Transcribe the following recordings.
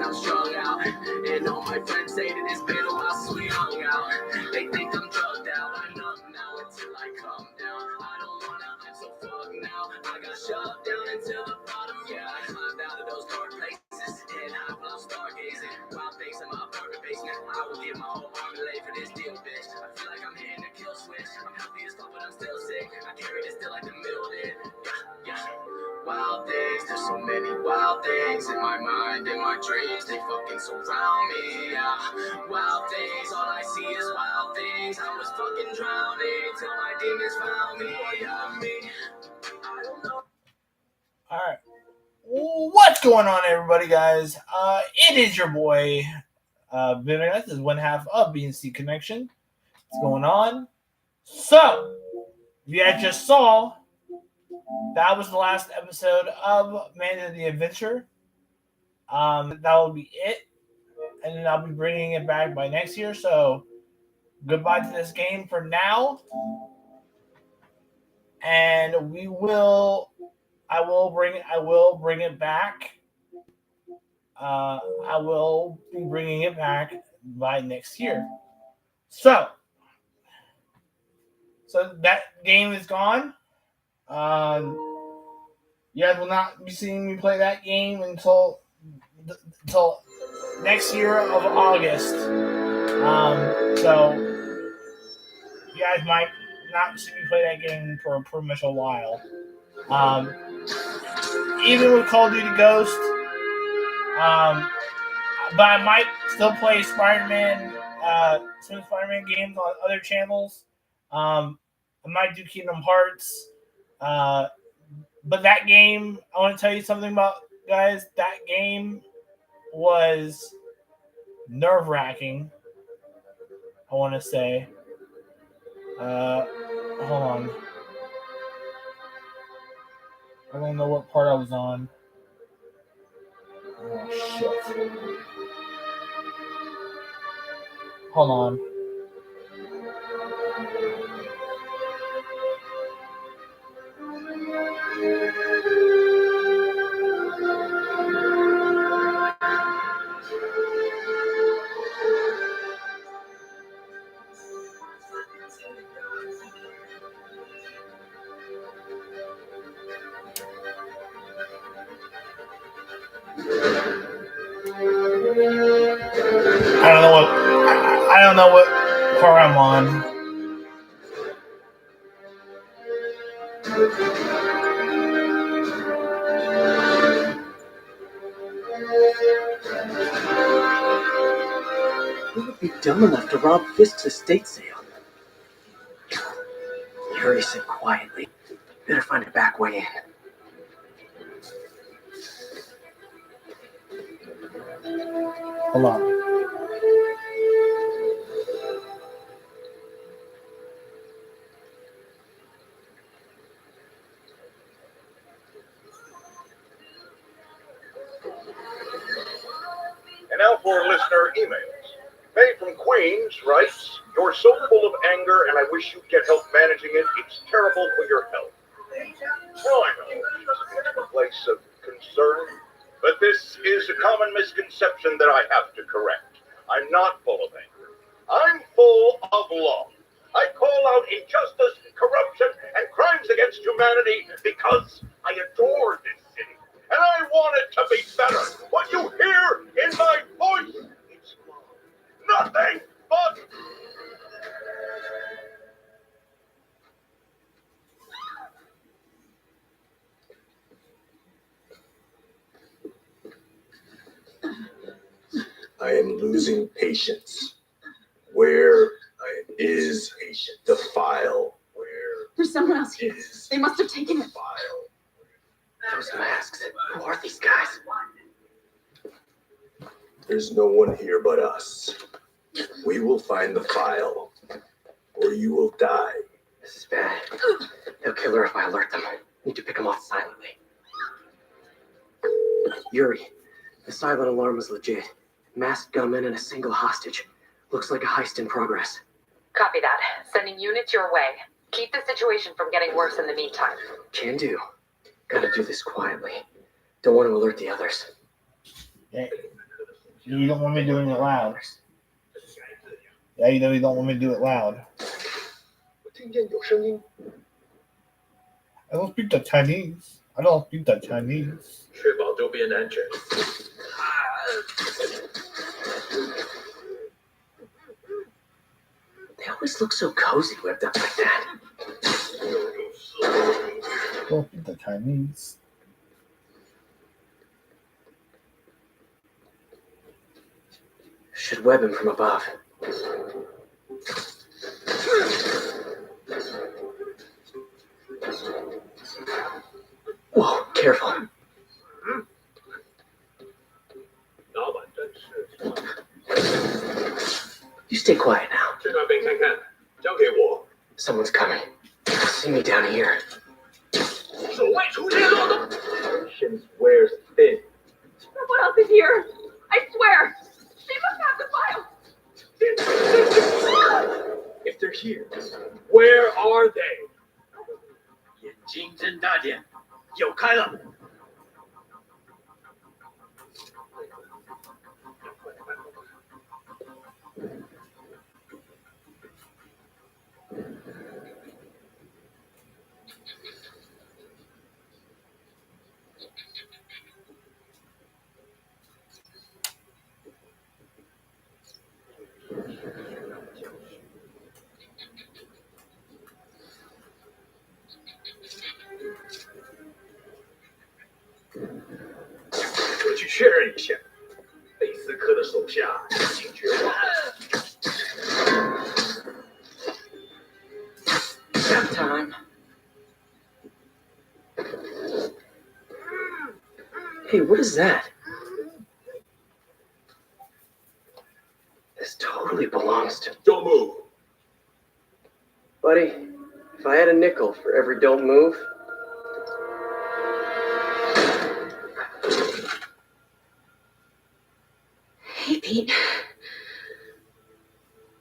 I'm strung out. And all my friends say that it's been a while since we hung out. They think I'm drugged out. I'm up now until I come down. I don't wanna, so fuck now. I got shoved down into the bottom, yeah. I climbed out of those dark places. And I blow stargazing. Wild things in my apartment basement. I will give my whole arm and leg for this deal, bitch. I feel like I'm hitting a kill switch. I'm healthy as fuck, but I'm still sick. I carry this still like the middle did. Yeah. Wild things, there's so many wild things in my mind, in my dreams, they fucking surround me, yeah. Wild things, all I see is wild things. I was fucking drowning till my demons found me, yeah, me. I don't know. Alright. What's going on, everybody, guys? It is your boy, Vivek. This is one half of BNC Connection. What's going on? So, you guys just saw that was the last episode of Man of the Adventure. That will be it. And then I'll be bringing it back by next year. So, goodbye to this game for now. And I will bring it back. I will be bringing it back by next year. So that game is gone. You guys will not be seeing me play that game until next year of August. So you guys might not see me play that game for pretty much a while. Even with Call of Duty Ghost, but I might still play Spider-Man, some Spider-Man games on other channels. I might do Kingdom Hearts. But that game, I want to tell you something about, guys. That game was nerve-wracking, I want to say. Hold on. I don't know what part I was on. Oh, shit. Hold on. I don't know what part I'm on. Who would be dumb enough to rob Fisk's estate sale? Yuri said quietly. Better find a back way in. Hold on. And now for listener emails. Faye from Queens writes, "You're so full of anger, and I wish you'd get help managing it. It's terrible for your health." Well, I know it's a place of concern, but this is a common misconception that I have to correct. I'm not full of anger. I'm full of love. I call out injustice, corruption, and crimes against humanity because I adore this city. And I want it to be better. What you hear in my voice, it's nothing but... I am losing patience. Where is the file? Where There's someone else here. They must have taken it. File? Those masks. Who are these guys? There's no one here but us. We will find the file, or you will die. This is bad. They'll kill her if I alert them. Need to pick them off silently. Yuri, the silent alarm was legit. Masked gunmen and a single hostage. Looks like a heist in progress. Copy that. Sending units your way. Keep the situation from getting worse in the meantime. Can do. Gotta do this quietly. Don't want to alert the others. Okay. You don't want me doing it loud. Yeah, you know you don't want me to do it loud. 我听见有声音。 I don't speak the Chinese. I don't speak the Chinese. 确保周边安全。 They always look so cozy whipped up like that. Don't speak the Chinese. Should web him from above. Whoa, careful. 老板真是。 You stay quiet now. 去那边看看，交给我。 Someone's coming. They'll see me down here. 守卫出现漏洞。Since where's Finn? What else is here? I swear! They must have the file! If they're here, where are they? 眼睛睁大点，有开了。我去确认一下。贝斯科的手下已经绝望。 Nap time. Hey, what is that? This totally belongs to... Don't move. Buddy, if I had a nickel for every don't move... Hey, Pete.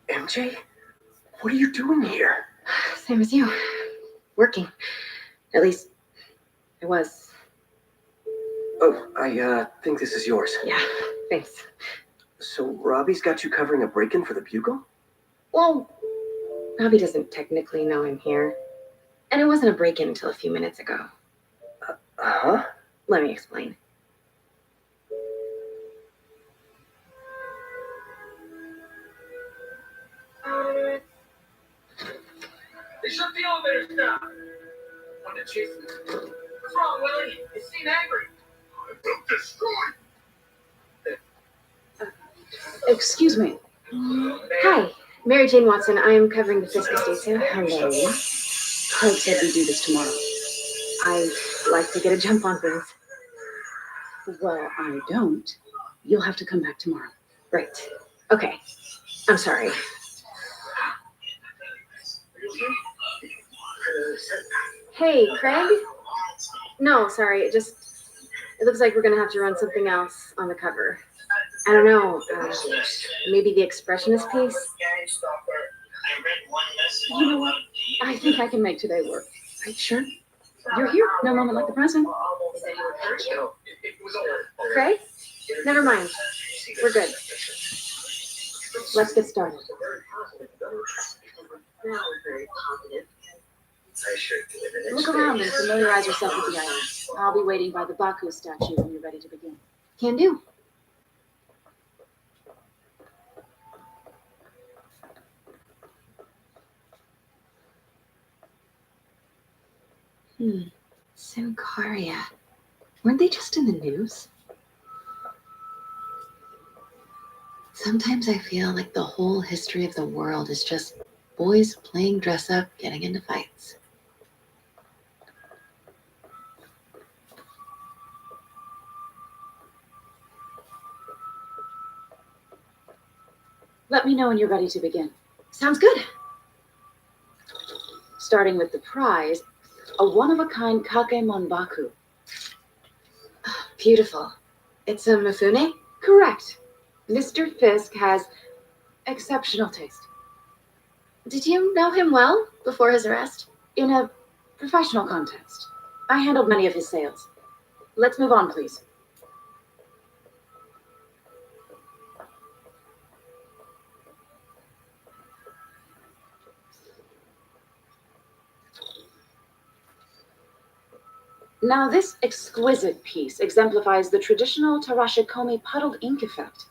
MJ? What are you doing here? Same as you. Working. At least, I was. Oh, I think this is yours. Yeah, thanks. So Robbie's got you covering a break-in for the Bugle? Well, Robbie doesn't technically know I'm here. And it wasn't a break-in until a few minutes ago. Huh? Let me explain. They shut the elevators down. Want to chase them? What's wrong, Willie? You seem angry. I will destroy. Excuse me. Hi, Mary Jane Watson. I am covering the Fisk Estates here. Hello. Craig said we do this tomorrow. I like to get a jump on things. Well, I don't. You'll have to come back tomorrow. Right. Okay. I'm sorry. Hey, Craig? No, sorry. It looks like we're going to have to run something else on the cover. I don't know. Maybe the expressionist piece? You know what? I think I can make today work. Are you sure? You're here. No moment like the present. Craig? Never mind. We're good. Let's get started. Look around and familiarize yourself with the island. I'll be waiting by the Baku statue when you're ready to begin. Can do. Sincaria. Weren't they just in the news? Sometimes I feel like the whole history of the world is just boys playing dress up, getting into fights. Let me know when you're ready to begin. Sounds good. Starting with the prize, a one-of-a-kind Kakemon Baku. Beautiful. It's a Mifune? Correct. Mr. Fisk has exceptional taste. Did you know him well before his arrest? In a professional context. I handled many of his sales. Let's move on, please. Now this exquisite piece exemplifies the traditional Tarashikomi puddled ink effect.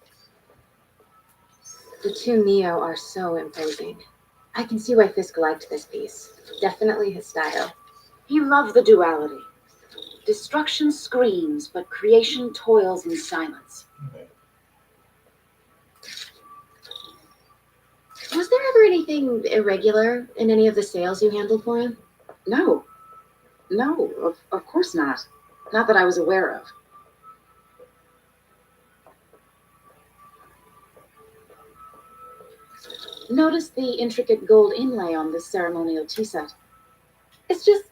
The two Neo are so imposing. I can see why Fisk liked this piece. Definitely his style. He loved the duality. Destruction screams, but creation toils in silence. Was there ever anything irregular in any of the sales you handled for him? No. No, of course not. Not that I was aware of. Notice the intricate gold inlay on this ceremonial tea set. It's just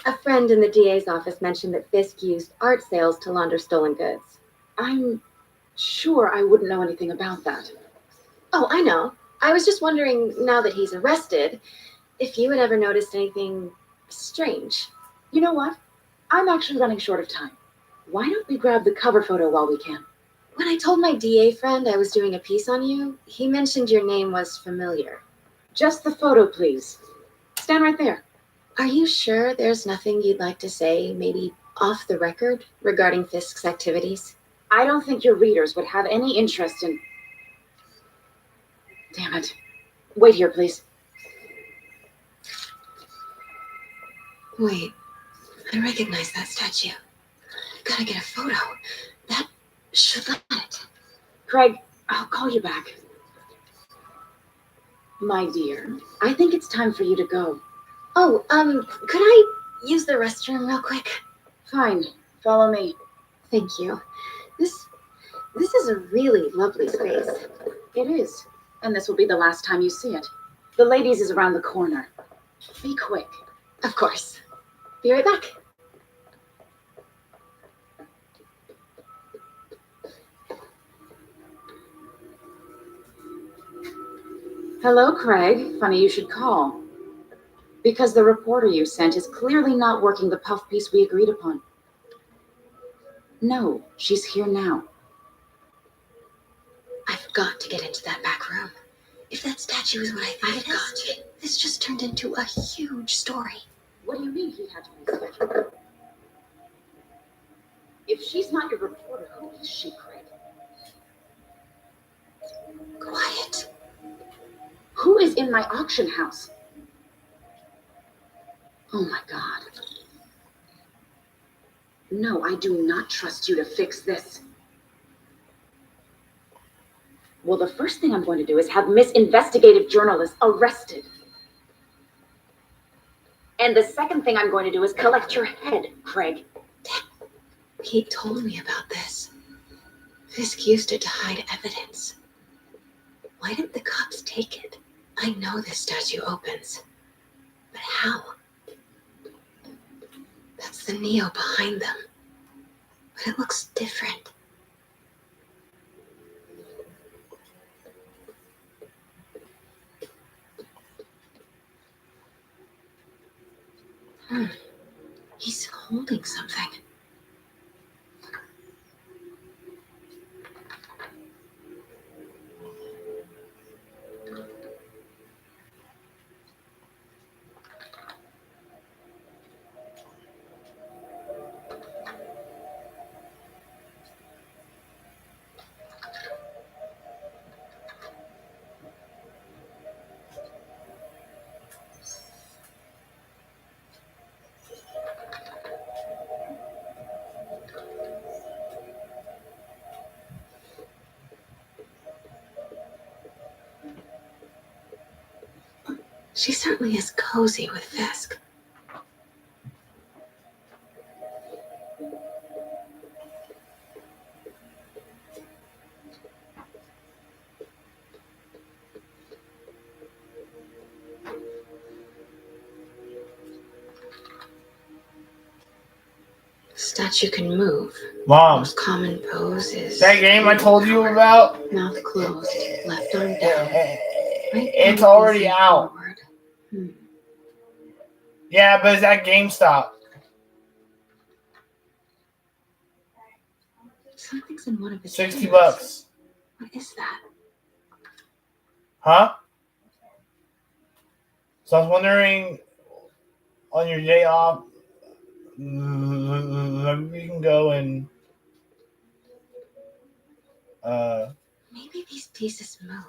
a friend in the DA's office mentioned that Fisk used art sales to launder stolen goods. I'm sure I wouldn't know anything about that. Oh, I know. I was just wondering, now that he's arrested, if you had ever noticed anything strange. You know what? I'm actually running short of time. Why don't we grab the cover photo while we can? When I told my DA friend I was doing a piece on you, he mentioned your name was familiar. Just the photo, please. Stand right there. Are you sure there's nothing you'd like to say, maybe off the record, regarding Fisk's activities? I don't think your readers would have any interest in... Damn it. Wait here, please. Wait, I recognize that statue. Gotta get a photo. That should let it. Craig, I'll call you back. My dear, I think it's time for you to go. Oh, could I use the restroom real quick? Fine. Follow me. Thank you. This is a really lovely space. It is. And this will be the last time you see it. The ladies is around the corner. Be quick. Of course. Be right back. Hello, Craig. Funny you should call. Because the reporter you sent is clearly not working the puff piece we agreed upon. No, she's here now. I've got to get into that back room. If that statue is what I think it is, this just turned into a huge story. What do you mean he had to reschedule? If she's not your reporter, who is she, Craig? Quiet. Who is in my auction house? Oh my God. No, I do not trust you to fix this. Well, the first thing I'm going to do is have Miss Investigative Journalist arrested. And the second thing I'm going to do is collect your head, Craig. Pete told me about this. Fisk used it to hide evidence. Why didn't the cops take it? I know this statue opens. But how? That's the Neo behind them. But it looks different. He's holding something. She certainly is cozy with Fisk. Statue can move. Mom, Most common pose is that game I told you about, mouth closed, left arm down. Right it's palm already facing out. forward. Yeah, but it's at GameStop. Something's in one of his $60. hands. What is that? Huh? So I was wondering, on your day off, We can go and Maybe these pieces move.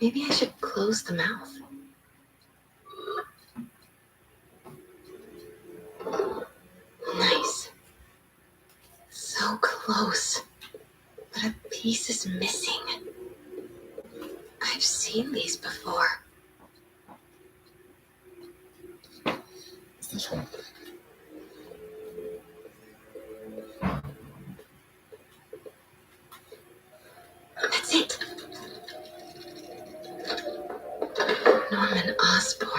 Maybe I should close the mouth. Nice. So close. But a piece is missing. I've seen these before. this one. That's it. Norman Osborn.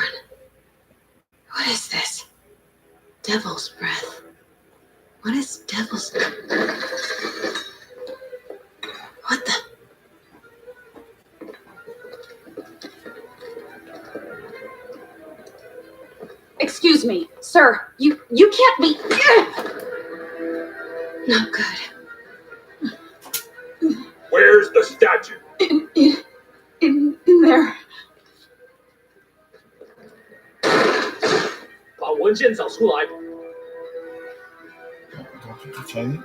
What is this? Devil's breath. What is devil's... What the... Excuse me, sir. You can't be. Not good. Where's the statue? In there. 把文件找出来。 Chinese.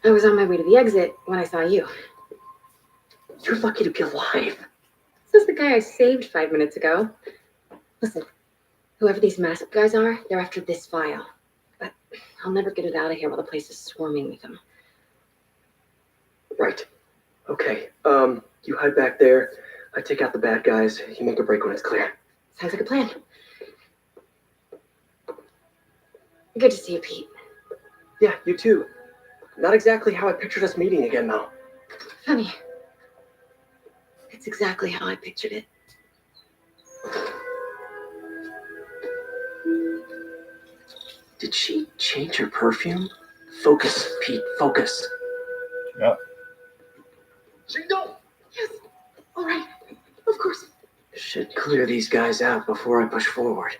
I was on my way to the exit when I saw you. You're lucky to be alive. This is the guy I saved 5 minutes ago. Listen, whoever these masked guys are, they're after this file. But I'll never get it out of here while the place is swarming with them. Right. Okay. You hide back there. I take out the bad guys. You make a break when it's clear. Sounds like a plan. Good to see you, Pete. Yeah, you too. Not exactly how I pictured us meeting again, though. Funny. It's exactly how I pictured it. Did she change her perfume? Focus, Pete. Focus. Yep. 行动！ Yes. All right. Of course. Should clear these guys out before I push forward.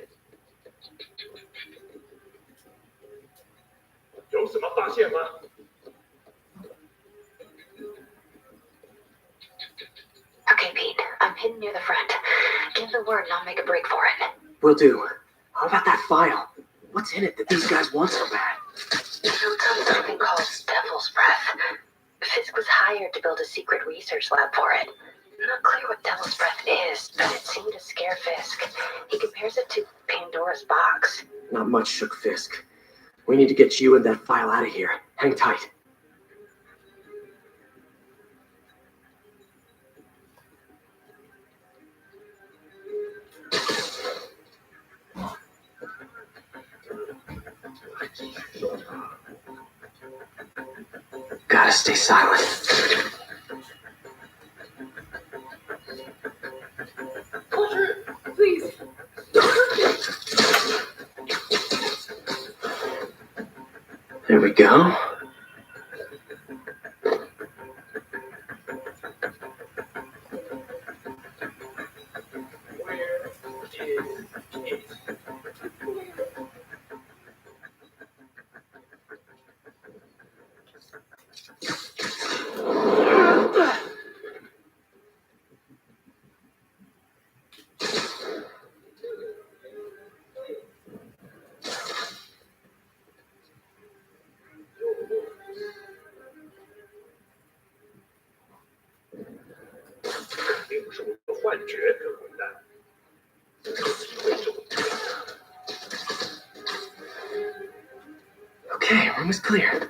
有什么发现吗？ Okay, Pete, I'm hidden near the front. Give the word and I'll make a break for it. Will do. How about that file? What's in it that these guys want so bad? Built on something called Devil's Breath. Fisk was hired to build a secret research lab for it. Not clear what Devil's Breath is, but it seemed to scare Fisk. He compares it to Pandora's box. Not much shook Fisk. We need to get you and that file out of here. Hang tight. Gotta stay silent. Please. There we go. Okay, room is clear.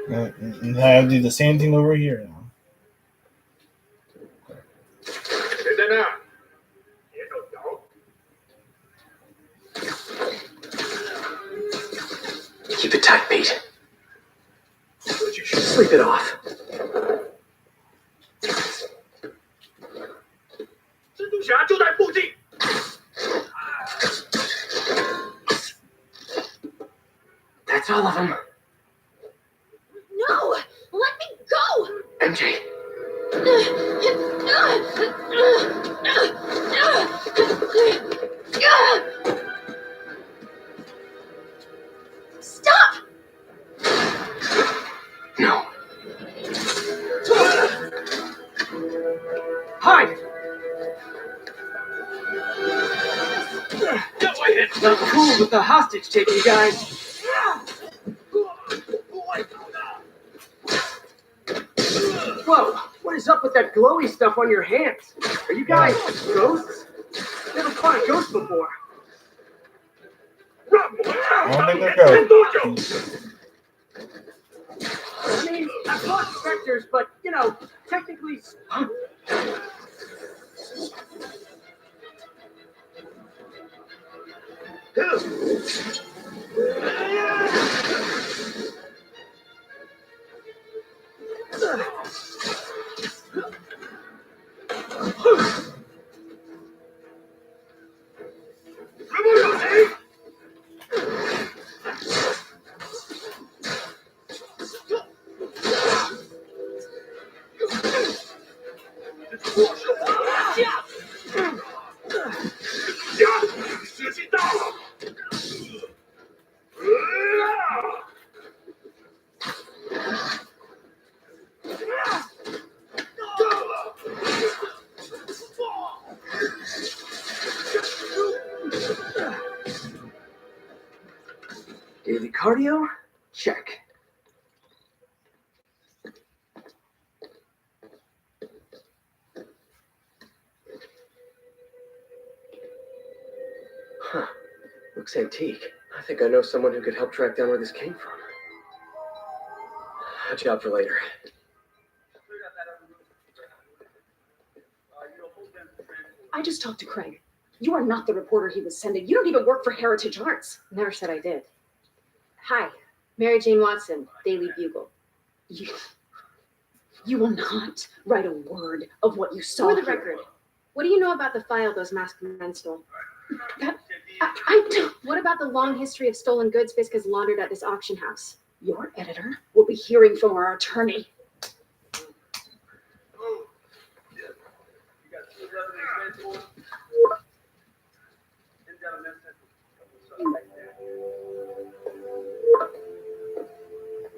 And I'll do the same thing over here now. Keep it tight, Pete. Sleep it off. That's all of them. No! Let me go! MJ, Stop! no. Hide! Not cool with the hostage taking, guys. Whoa, what is up with that glowy stuff on your hands? Are you guys ghosts? Never caught a ghost before. I don't think they're good. I mean, I caught specters, but, you know, technically... Daily cardio? Check. Huh. Looks antique. I think I know someone who could help track down where this came from. A job for later. I just talked to Craig. You are not the reporter he was sending. You don't even work for Heritage Arts. Never said I did. Hi, Mary Jane Watson, Daily Bugle. You will not write a word of what you saw. For the here. record, what do you know about the file those masked men stole? I don't. What about the long history of stolen goods Fisk has laundered at this auction house? Your editor will be hearing from our attorney.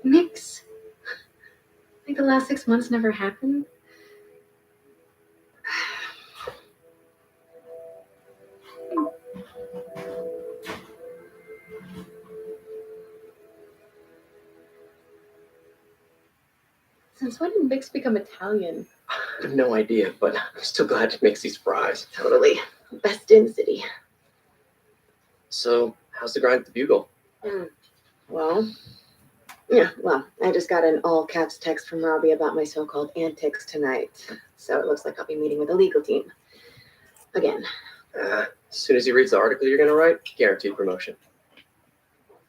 Mix. Like the last 6 months never happened? Since when did Mix become Italian? I have no idea, but I'm still glad to make these fries. Totally. Best in city. So, how's the grind at the Bugle? Well, I just got an all caps text from Robbie about my so-called antics tonight. So it looks like I'll be meeting with the legal team. Again. As soon as he reads the article you're going to write, guaranteed promotion.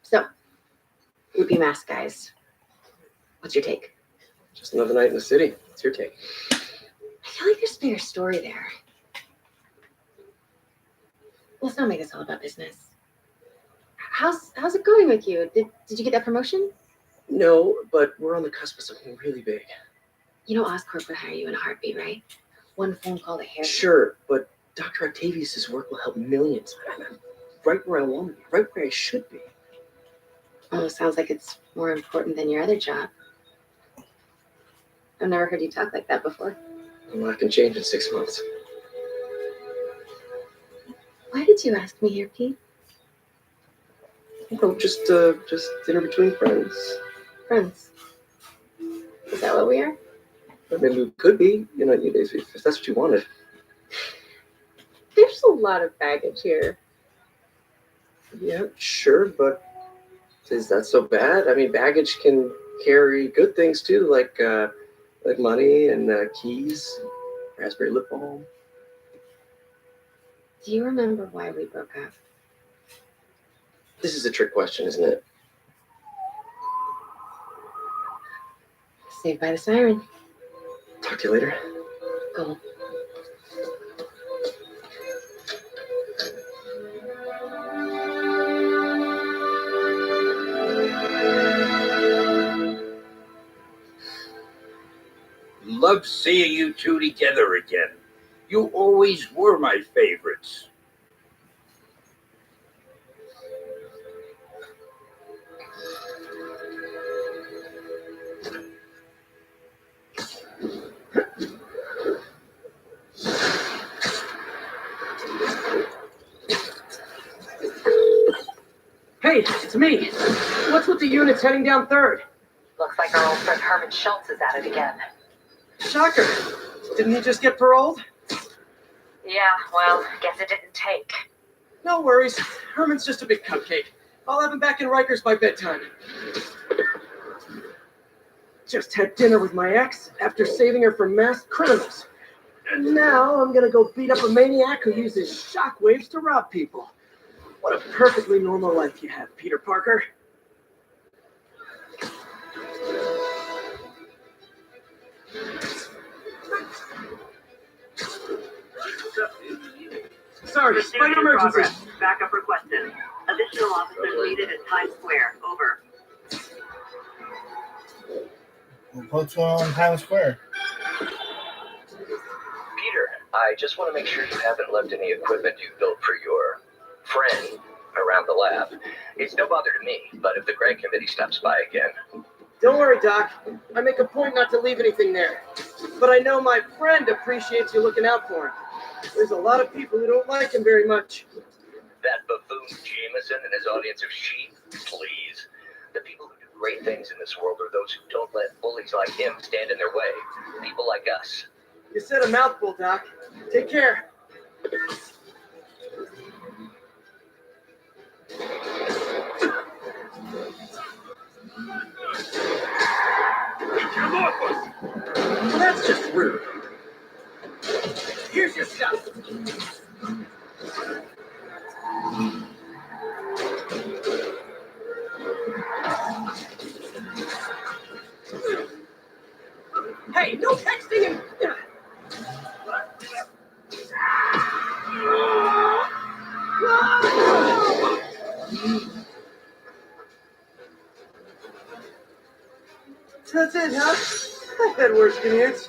So, Would be mask guys. What's your take? Just another night in the city. What's your take? I feel like there's a bigger story there. Let's not make this all about business. How's it going with you? Did you get that promotion? No, but we're on the cusp of something really big. You know Oscorp would hire you in a heartbeat, right? One phone call to hair. Sure, but Dr. Octavius' work will help millions. I'm right where I want to be, right where I should be. Oh, sounds like it's more important than your other job. I've never heard you talk like that before. A lot can change in 6 months. Why did you ask me here, Pete? You know, just dinner between friends. Friends. Is that what we are? I mean, we could be, you know, if that's what you wanted. There's a lot of baggage here. Yeah, sure, but is that so bad? I mean, baggage can carry good things too, like money and keys, raspberry lip balm. Do you remember why we broke up? This is a trick question, isn't it? Saved by the siren. Talk to you later. Go. Love seeing you two together again. You always were my favorites. Hey, it's me. What's with the units heading down 3rd? Looks like our old friend Herman Schultz is at it again. Shocker. Didn't he just get paroled? Yeah, well, guess it didn't take. No worries. Herman's just a big cupcake. I'll have him back in Rikers by bedtime. Just had dinner with my ex after saving her from masked criminals. And now I'm gonna go beat up a maniac who uses shockwaves to rob people. What a perfectly normal life you have, Peter Parker. Sorry, slight emergency. Backup requested. Additional officers needed at Times Square. Over. What's going on in Times Square? Peter, I just want to make sure you haven't left any equipment you built for your friend around the lab. It's no bother to me, but if the grant committee stops by again... Don't worry, Doc. I make a point not to leave anything there. But I know my friend appreciates you looking out for him. There's a lot of people who don't like him very much. That buffoon Jameson and his audience of sheep? Please. The people who do great things in this world are those who don't let bullies like him stand in their way. People like us. You said a mouthful, Doc. Take care. Come off us! Well, that's just rude. Here's your stuff. Hey, no texting and... That's it, huh? I've had worse commutes.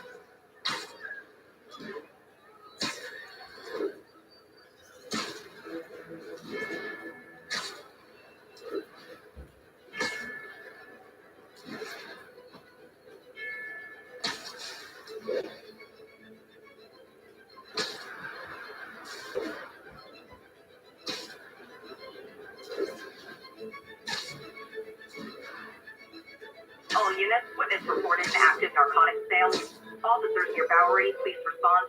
All units, witness reported active narcotics sales. Officers near Bowery, please respond.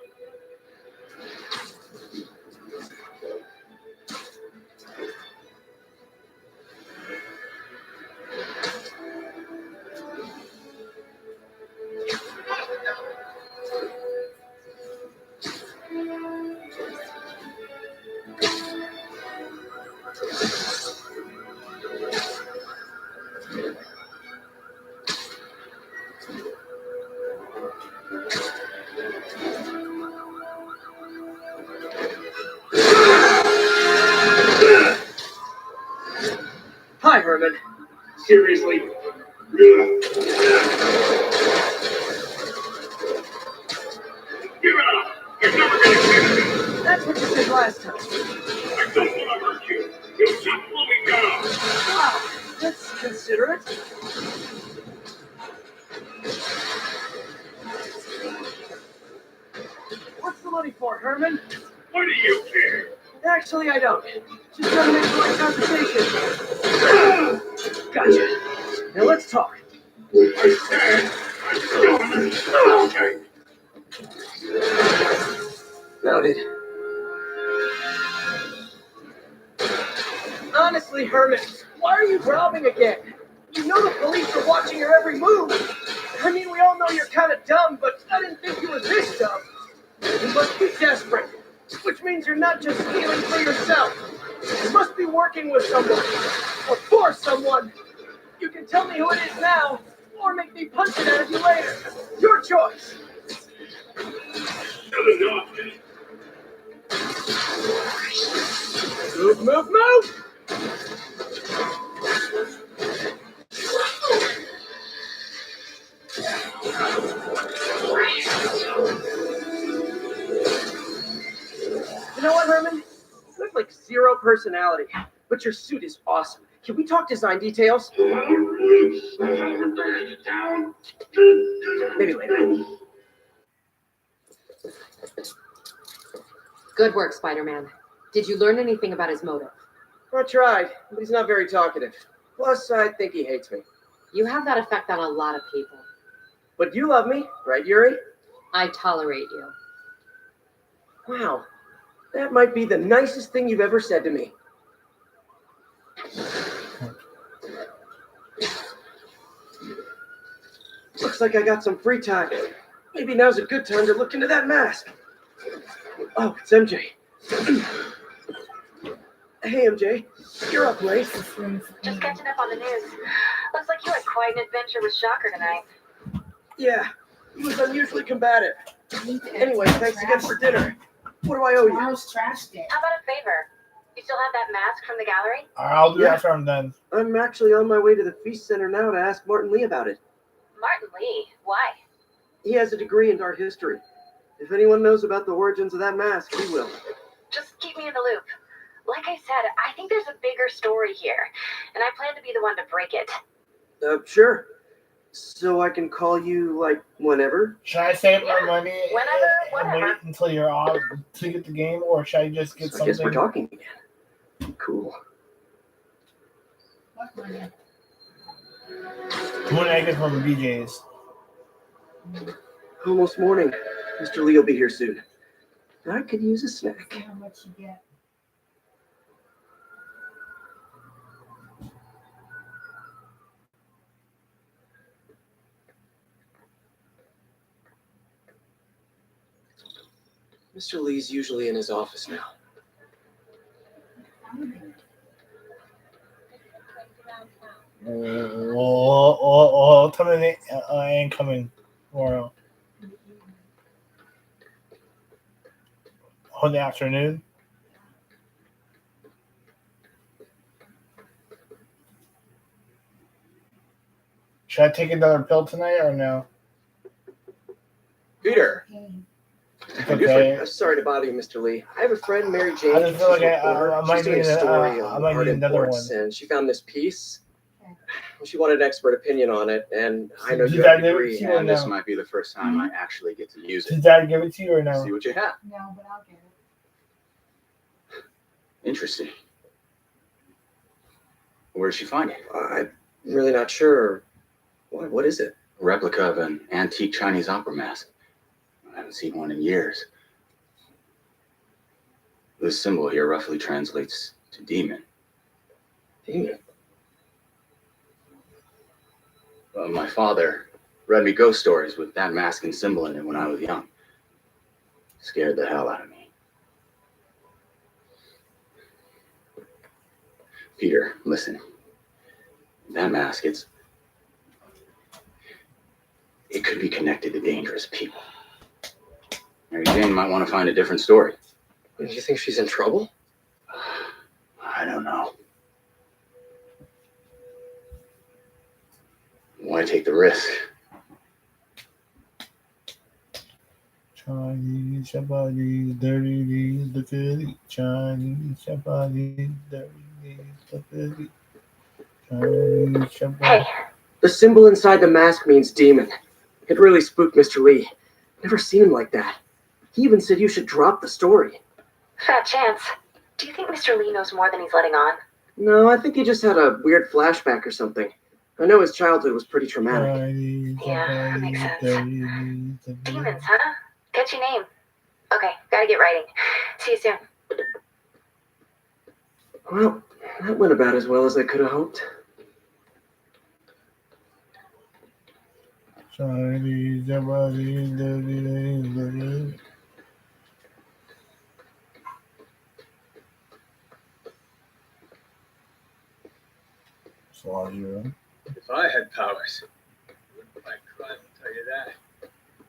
Hi, Herman. Seriously? Give it up! You're never gonna get it! That's what you said last time. I don't want to hurt you! You just pull me down! Wow, that's considerate. What's the money for, Herman? What do you care? Actually, I don't. Just trying to make polite conversation. Gotcha. Now let's talk. I said, I'm still okay. Noted. Honestly, Herman, why are you robbing again? You know the police are watching your every move. I mean, we all know you're kind of dumb, but I didn't think you were this dumb. You must be desperate, which means you're not just stealing for yourself. You must be working with someone, or for someone. You can tell me who it is now, or make me punch it out of you later. Your choice. Move, move, move! You know what, Herman? You have like zero personality, but your suit is awesome. Can we talk design details? Maybe later. Good work, Spider-Man. Did you learn anything about his motive? I tried, but he's not very talkative. Plus, I think he hates me. You have that effect on a lot of people. But you love me, right, Yuri? I tolerate you. Wow, that might be the nicest thing you've ever said to me. Looks like I got some free time. Maybe now's a good time to look into that mask. Oh, it's MJ. Hey, MJ. You're up late. Just catching up on the news. Looks like you had quite an adventure with Shocker tonight. Yeah, he was unusually combative. Anyway, thanks again for dinner. What do I owe you? Tomorrow's trash day. How about a favor? You still have that mask from the gallery? I'll do that from then. I'm actually on my way to the Feast Center now to ask Martin Lee about it. Martin Lee? Why? He has a degree in art history. If anyone knows about the origins of that mask, he will. Just keep me in the loop. Like I said, I think there's a bigger story here, and I plan to be the one to break it. Sure. So I can call you, like, whenever? Should I save my money Whenever, and wait until you're off to get the game, or should I just get So I something? guess we're talking again. Cool. What money? When I get from the BJ's. Almost morning. Mr. Lee will be here soon. I could use a snack. See how much you get. Mr. Lee's usually in his office now. Tell me I ain't coming tomorrow. In the afternoon. Should I take another pill tonight or no? Peter. It's okay. I'm sorry to bother you, Mr. Lee. I have a friend, Mary Jane. I just feel like She's a reporter. I might She's doing need a story I on might art need another imports, one. and she found this piece. She wanted an expert opinion on it, and I know Did you Dad have a give it degree. to you or And no? this might be the first time I actually get to use Did it. Dad give it to you or no? See what you have. No, but I'll get it. Interesting. Where did she find it? I'm really not sure. What is it? A replica of an antique Chinese opera mask. I haven't seen one in years. This symbol here roughly translates to demon. Demon? Well, my father read me ghost stories with that mask and symbol in it when I was young. Scared the hell out of me. Peter, listen. That mask, it could be connected to dangerous people. Mary Jane might want to find a different story. Do you think she's in trouble? I don't know. Why take the risk? Chinese somebody dirty knees the Philly. Chinese somebody dirty knees the Philly. Chinese somebody. Hey, The symbol inside the mask means demon. It really spooked Mr. Lee. Never seen him like that. He even said you should drop the story. fat chance. Do you think Mr. Lee knows more than he's letting on? No, I think he just had a weird flashback or something. I know his childhood was pretty traumatic. Chinese Yeah, that somebody makes sense. dirty knees the Philly. Demons, huh? Catchy name. Okay, gotta get writing. See you soon. Well, That went about as well as I could have hoped. If I had powers, I wouldn't fight crime, I'll tell you that.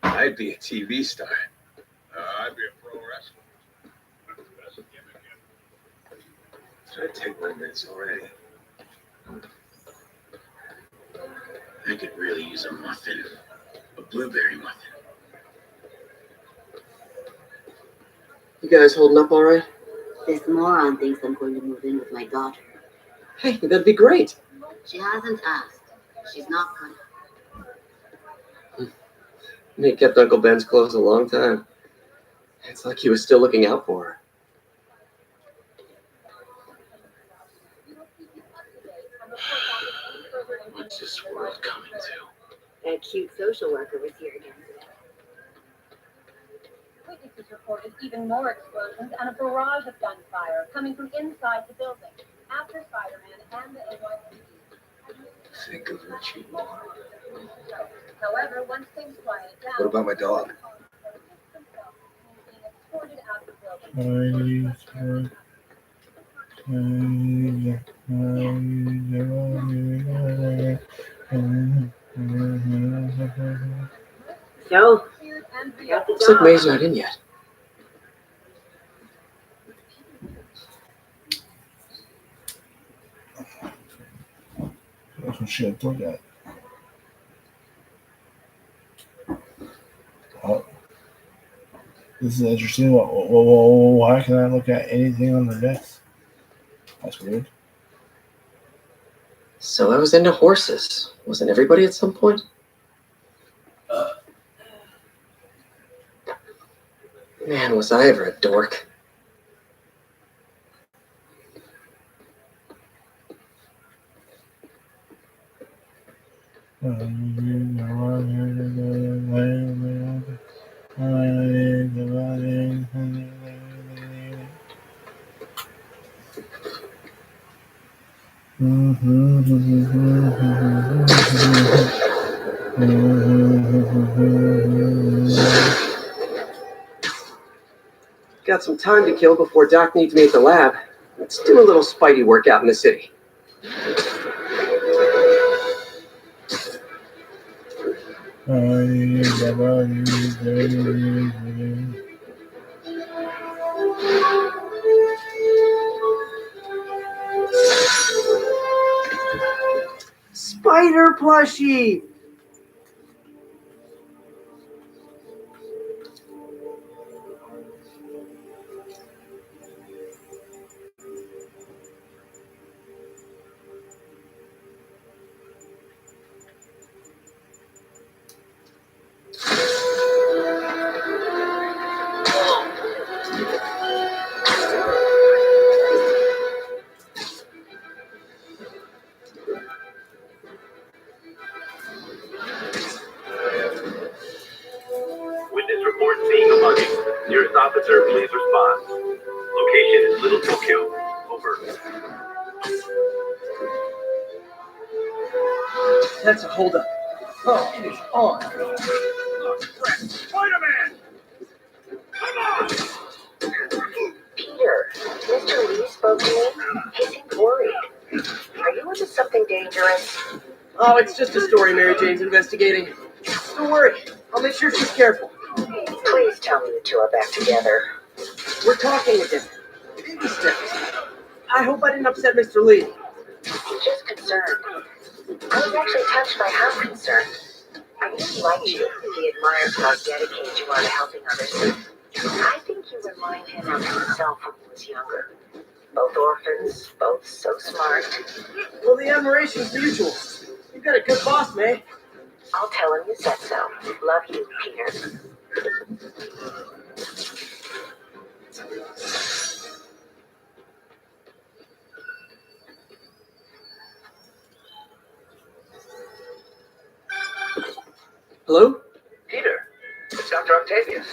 I'd be a TV star. I'd be a pro wrestler. That's the best gimmick ever. Try to take my minutes already. I could really use a muffin. A blueberry muffin. You guys holding up all right? This moron thinks I'm going to move in with my daughter. Hey, that'd be great. She hasn't asked. She's not gonna. Nate kept Uncle Ben's clothes a long time. It's like he was still looking out for her. What's this world coming to? That cute social worker was here again today. Witnesses reported even more explosions and a barrage of gunfire coming from inside the building after Spider-Man and the NYPD. Think of what you want. However, once things quieted down, What about my dog? escorted out of the building. So, Looks like May's not in yet. That's what she had looked at. Oh. This is interesting. Why can I look at anything on the desk? That's weird. So I was into horses. Wasn't everybody at some point? Man, was I ever a dork. Got some time to kill before Doc needs me at the lab. Let's do a little Spidey workout in the city. Spider plushie! Witness report seeing a mugging. Nearest officer, please respond. Location is Little Tokyo. Over. That's a holdup. Oh, it is on. Spider-Man! Come on! Peter, Mr. Lee spoke to me. He seemed worried. Are you into something dangerous? Oh, it's just a story Mary Jane's investigating. Don't worry. I'll make sure she's careful. Please tell me you two are back together. We're talking again. Baby steps. I hope I didn't upset Mr. Lee. I'm just concerned. I was actually touched by how concerned. I really liked you. He admires how dedicated you are to helping others. I think you remind him of himself when he was younger. Both orphans, both so smart. Well, the admiration's mutual. You've got a good boss, May. I'll tell him you said so. Love you, Peter. Hello? Peter, it's Dr. Octavius.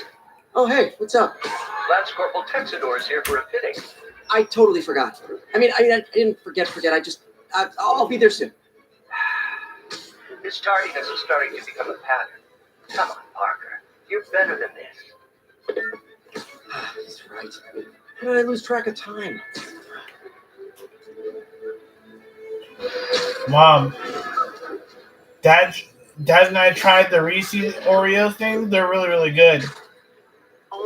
Oh, hey, what's up? Lance Corporal Texador is here for a fitting. I totally forgot. I didn't forget. I'll be there soon. This tardiness is starting to become a pattern. Come on, Parker. You're better than this. He's right. How did I lose track of time? Mom, Dad and I tried the Reese's Oreo thing. They're really, really good.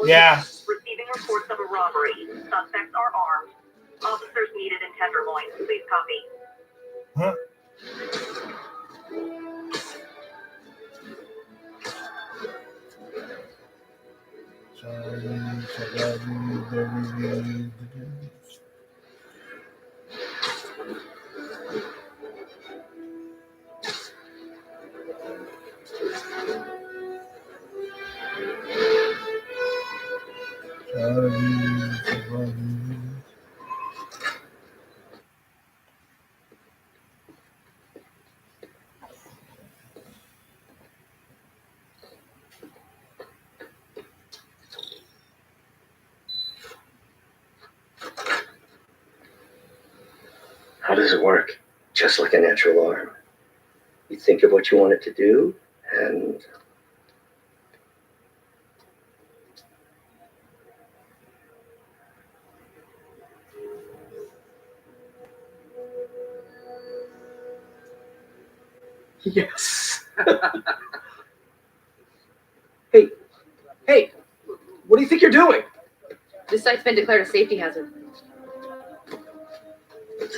Yeah. Receiving reports of a robbery. Suspects are armed. Officers needed in Tenderloin. Please copy. Huh? How does it work? Just like a natural arm. You think of what you want it to do, and Yes. Hey, what do you think you're doing? This site's been declared a safety hazard.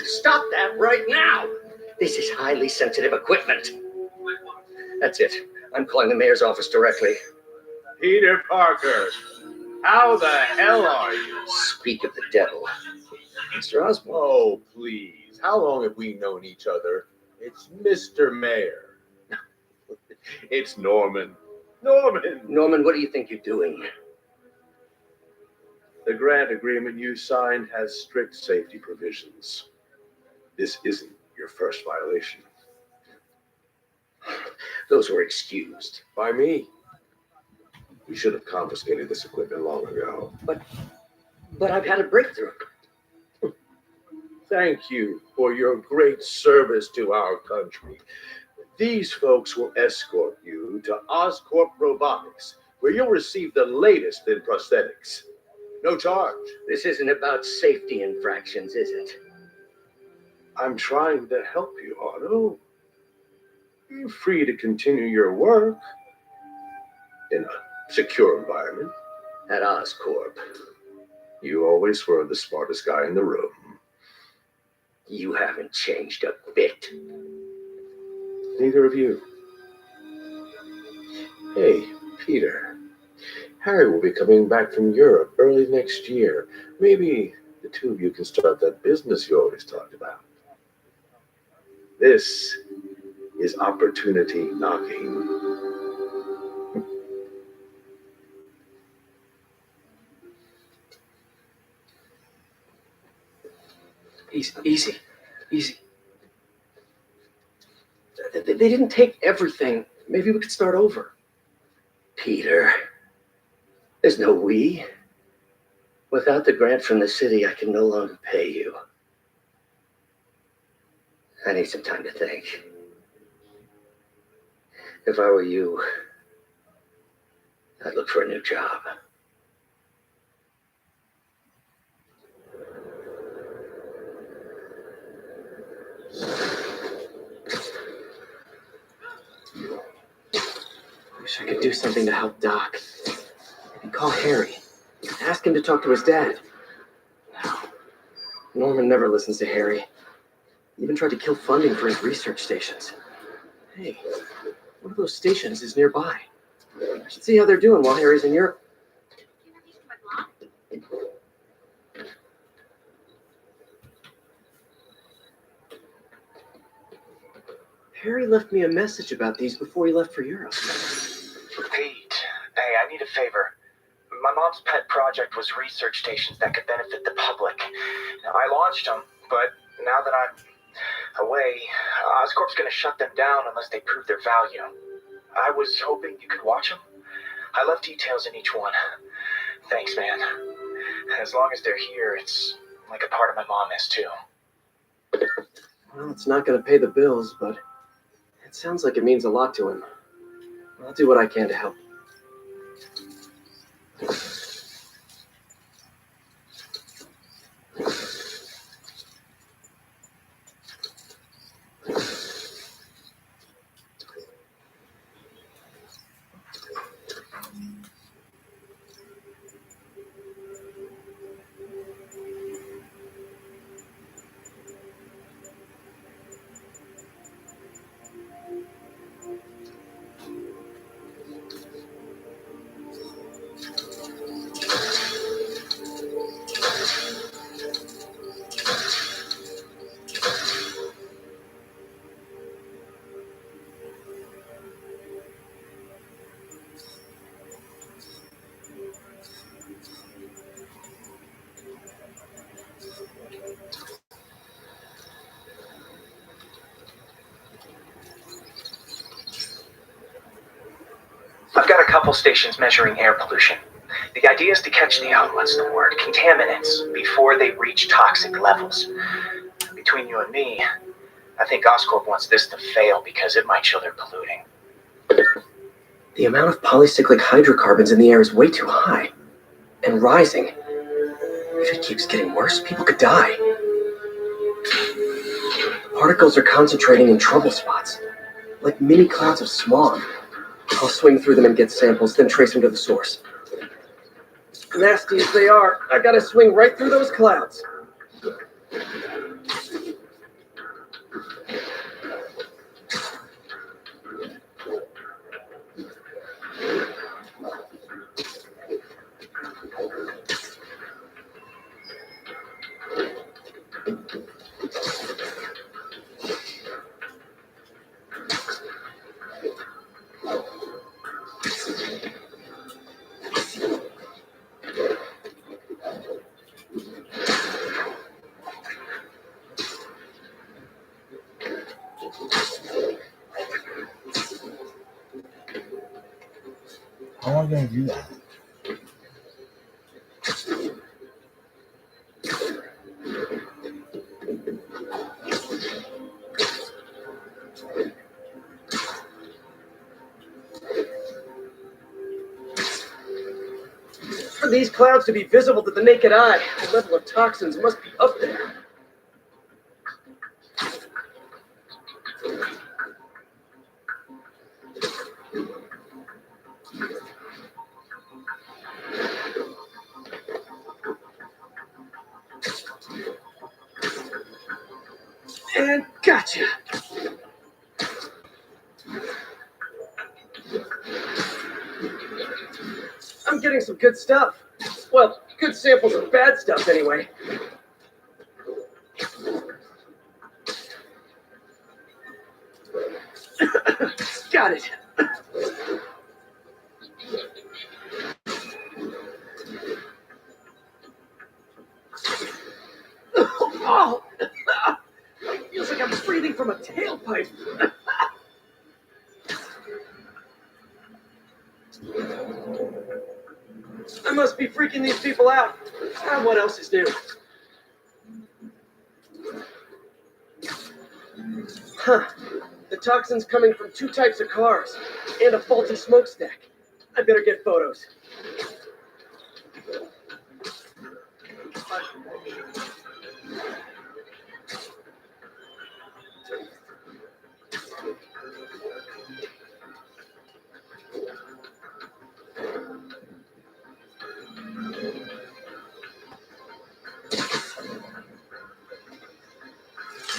stop that right now! This is highly sensitive equipment. That's it. I'm calling the mayor's office directly. Peter Parker, how the hell are you? Speak of the devil. Mr. Osborne. Oh, please. How long have we known each other? It's Mr. Mayor. It's Norman. Norman, what do you think you're doing? The grant agreement you signed has strict safety provisions. This isn't your first violation. Those were excused. By me. We should have confiscated this equipment long ago. But I've had a breakthrough. Thank you for your great service to our country. These folks will escort you to Oscorp Robotics, where you'll receive the latest in prosthetics. No charge. This isn't about safety infractions, is it? I'm trying to help you, Otto. You're free to continue your work in a secure environment. At Oscorp. You always were the smartest guy in the room. You haven't changed a bit. Neither of you. Hey, Peter. Harry will be coming back from Europe early next year. Maybe the two of you can start that business you always talked about. This is opportunity knocking. Easy. They didn't take everything. Maybe we could start over. Peter, there's no we. Without the grant from the city, I can no longer pay you. I need some time to think. If I were you, I'd look for a new job. Wish I could do something to help Doc. Maybe call Harry. Ask him to talk to his dad. No. Norman never listens to Harry. He even tried to kill funding for his research stations. Hey, one of those stations is nearby. I should see how they're doing while Harry's in Europe. Harry left me a message about these before he left for Europe. Pete, hey, I need a favor. My mom's pet project was research stations that could benefit the public. Now, I launched them, but now that I'm away, Oscorp's going to shut them down unless they prove their value. I was hoping you could watch them. I left details in each one. Thanks, man. As long as they're here, it's like a part of my mom is too. Well, it's not going to pay the bills, but it sounds like it means a lot to him. I'll do what I can to help. I've got a couple stations measuring air pollution. The idea is to catch the, what's the word, contaminants before they reach toxic levels. Between you and me, I think Oscorp wants this to fail because it might show they're polluting. The amount of polycyclic hydrocarbons in the air is way too high. And rising. If it keeps getting worse, people could die. Particles are concentrating in trouble spots, like mini clouds of smog. I'll swing through them and get samples, then trace them to the source. Nasty as they are, I gotta swing right through those clouds. How am I going to do that? For these clouds to be visible to the naked eye, the level of toxins must be up there. And gotcha! I'm getting some good stuff. Well, good samples of bad stuff anyway. Got it. Oh! Feels like I'm breathing from a tailpipe. I must be freaking these people out. What else is new? Huh. The toxin's coming from two types of cars and a faulty smokestack. I better get photos.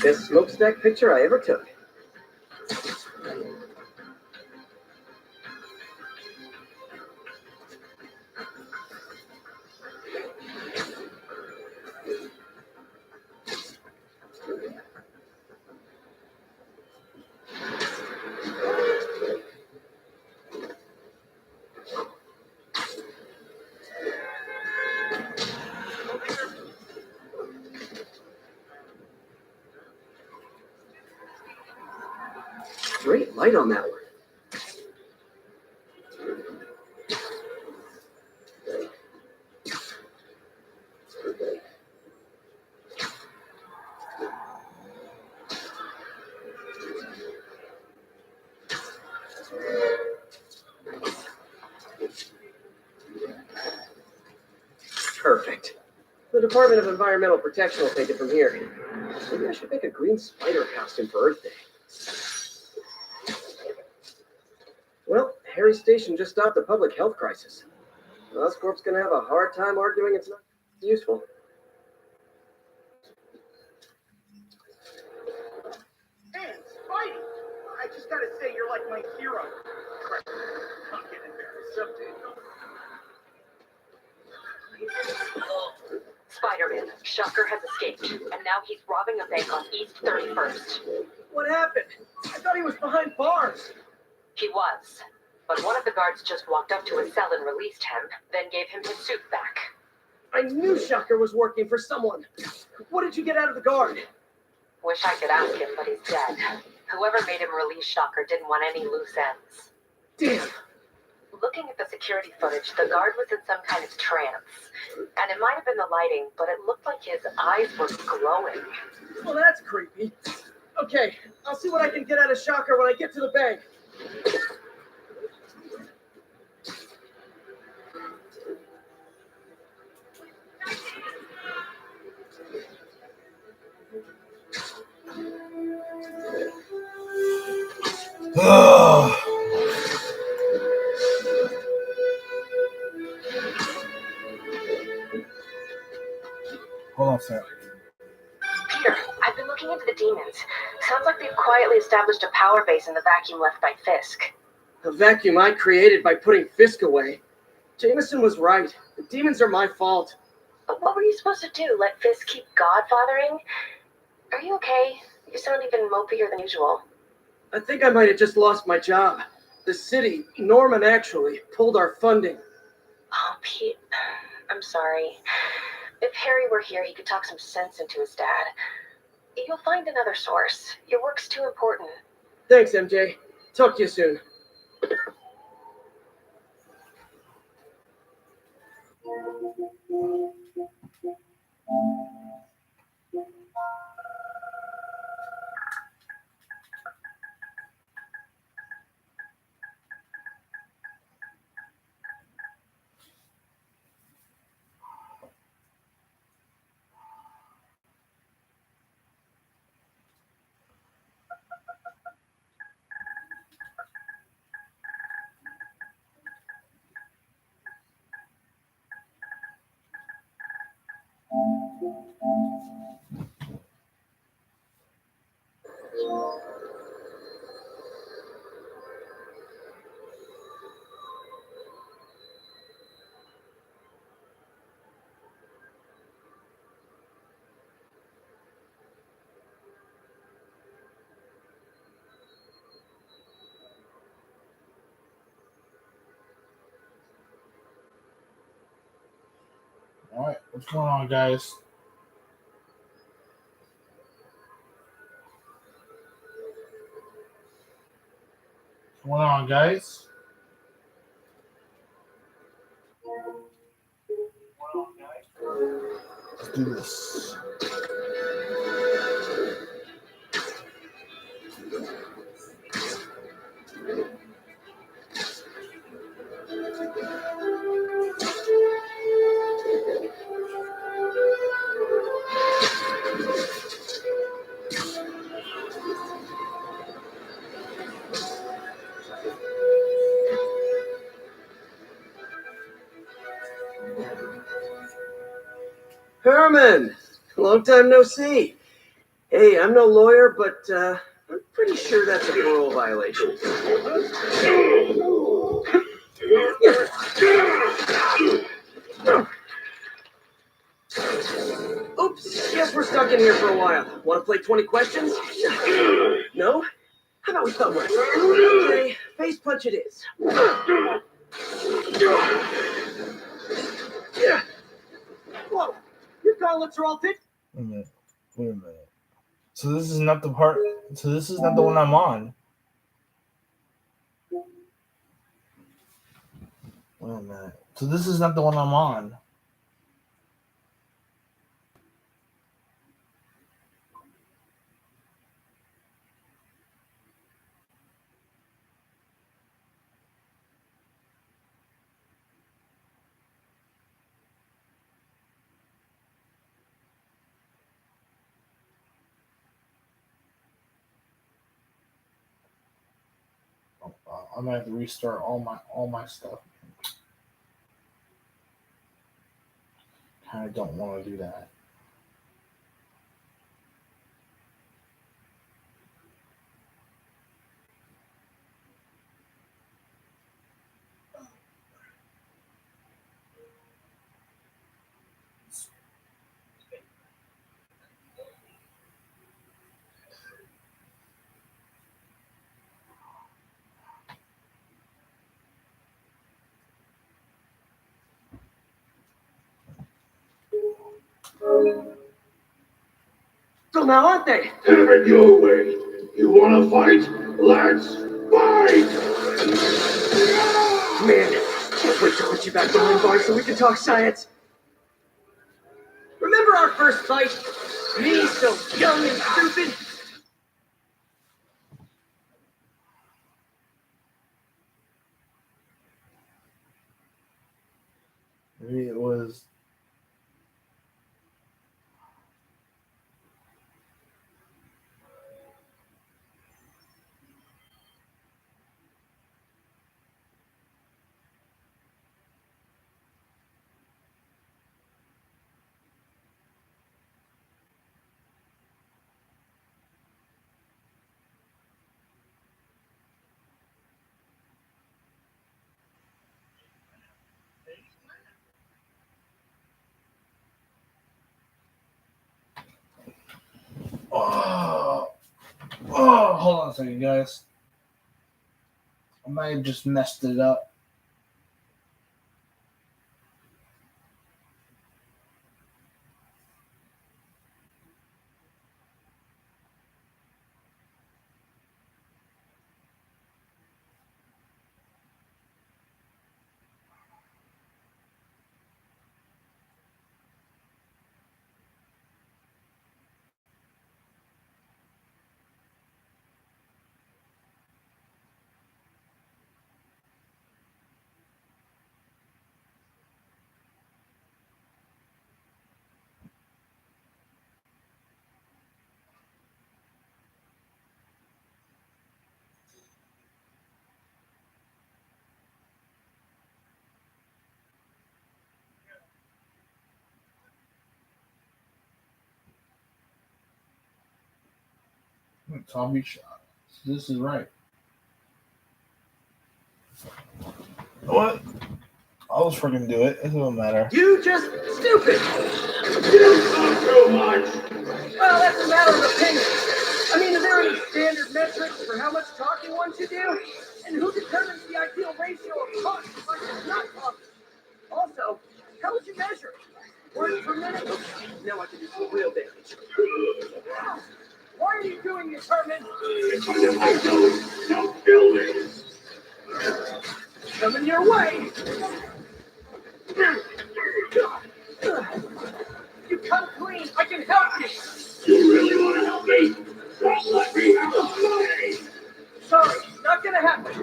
Best smokestack picture I ever took. Great light on that one. Department of Environmental Protection will take it from here. Maybe I should make a green spider costume for Earth Day. Well, Harry's station just stopped a public health crisis. Oscorp's gonna have a hard time arguing it's not useful. And Spidey, I just gotta say you're like my hero. I'm getting embarrassed someday. Spider-Man, Shocker has escaped, and now he's robbing a bank on East 31st. What happened? I thought he was behind bars. He was, but one of the guards just walked up to his cell and released him, then gave him his suit back. I knew Shocker was working for someone. What did you get out of the guard? Wish I could ask him, but he's dead. Whoever made him release Shocker didn't want any loose ends. Damn. Looking at the security footage, the guard was in some kind of trance. And it might have been the lighting, but it looked like his eyes were glowing. Well, that's creepy. Okay, I'll see what I can get out of Shocker when I get to the bank. Hold on a second. Peter, I've been looking into the demons. Sounds like they've quietly established a power base in the vacuum left by Fisk. A vacuum I created by putting Fisk away. Jameson was right. The demons are my fault. But what were you supposed to do? Let Fisk keep godfathering? Are you okay? You sound even mopier than usual. I think I might have just lost my job. The city, Norman actually, pulled our funding. Oh, Pete, I'm sorry. If Harry were here, he could talk some sense into his dad. You'll find another source. Your work's too important. Thanks, MJ. Talk to you soon. All right, what's going on, guys? What's going on, guys? Let's do this. Herman! Long time no see. Hey, I'm no lawyer, but I'm pretty sure that's a parole violation. Oops, guess we're stuck in here for a while. Want to play 20 questions? No? How about we thumb wrestle? Okay, face punch it is. Yeah. Whoa, your gauntlets are all thick. Wait a minute. Wait a minute. So this is not the part. So this is not the one I'm on. Wait a minute. So this is not the one I'm on. I'm gonna have to restart all my stuff. I don't want to do that. So now aren't they? Have it your way. You want to fight? Let's fight! Man, can't wait to put you back behind bars so we can talk science. Remember our first fight? Me so young and stupid? Maybe it was. Oh, hold on a second, guys. I might have just messed it up. Zombie shot. This is right. What? I'll just freaking do it. It doesn't matter. You just stupid! You talk too much! Well, that's a matter of opinion. I mean, are there any standard metrics for how much talking one should do? And who determines the ideal ratio of talking versus not talking? Also, how would you measure it? Words per minute? Now I can do some real damage. Why are you doing this, Herman? Because I don't kill me. Coming your way! You come clean, I can help you! You really want to help me? Don't let me have the money! Sorry, not gonna happen.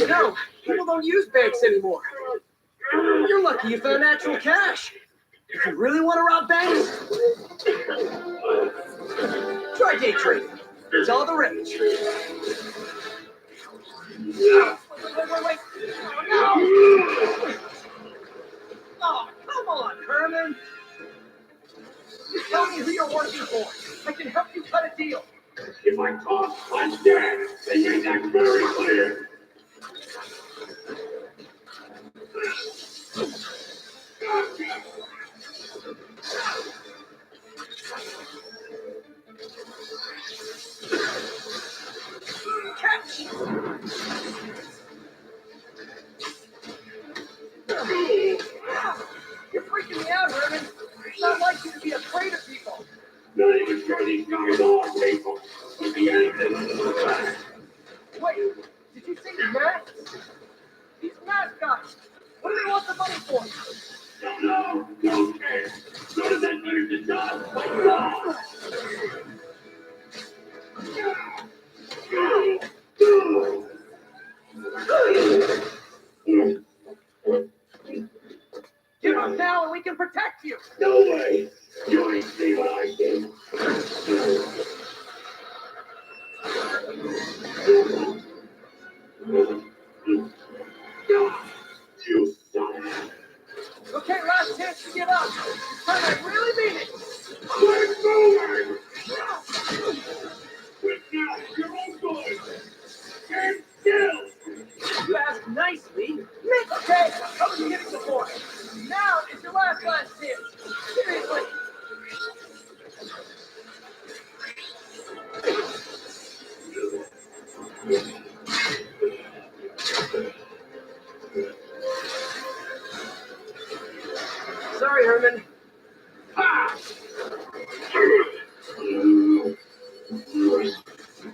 No, people don't use banks anymore. You're lucky you found actual cash. If you really want to rob banks, try day trading. It's all the rage. Wait. Oh, no! Oh, come on, Herman. Just tell me who you're working for. I can help you cut a deal. If I talk like that, then make that very clear. Catch! You're freaking me out, Herman. It's not like you to be afraid of people. Not even sure these guys are people. Would be anything other than that. Wait, did you say masks? These mask guys. What do they want the money for? Don't know. Don't care. Go to that nurse's job. No. you. No way! You ain't see what I did. You son. Okay, last chance to get up. I really mean it. I'm moving! With now, you're all good! Stand still! You asked nicely. Okay, I was kidding before. Now is your last chance. Seriously. Sorry, Herman. Ha! You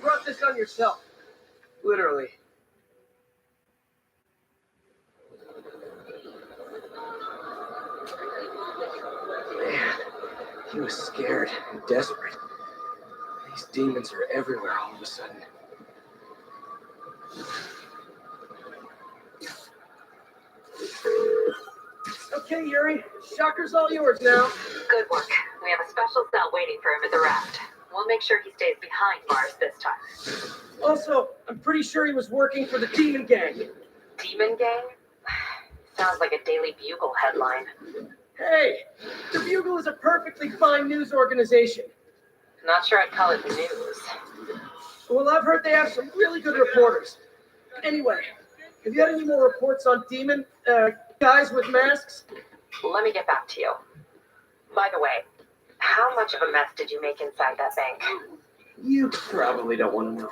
brought this on yourself. Literally. Man, he was scared and desperate. These demons are everywhere all of a sudden. Okay, Yuri. Shocker's all yours now. Good work. We have a special cell waiting for him at the raft. We'll make sure he stays behind bars this time. Also, I'm pretty sure he was working for the Demon Gang. Demon Gang? Sounds like a Daily Bugle headline. Hey, the Bugle is a perfectly fine news organization. Not sure I'd call it news. Well, I've heard they have some really good reporters. Anyway, have you had any more reports on demon guys with masks? Let me get back to you. By the way, how much of a mess did you make inside that bank? You probably don't want to know.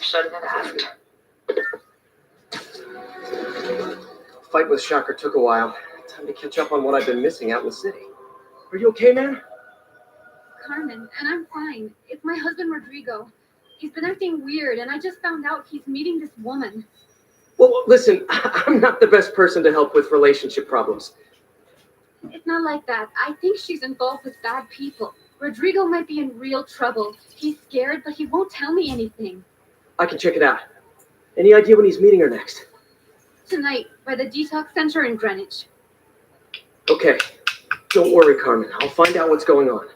Shouldn't have asked. Fight with Shocker took a while. Time to catch up on what I've been missing out in the city. Are you okay, man? Carmen, and I'm fine. It's my husband, Rodrigo. He's been acting weird, and I just found out he's meeting this woman. Well, listen, I'm not the best person to help with relationship problems. It's not like that. I think she's involved with bad people. Rodrigo might be in real trouble. He's scared, but he won't tell me anything. I can check it out. Any idea when he's meeting her next? Tonight, by the detox center in Greenwich. Okay. Don't worry, Carmen. I'll find out what's going on.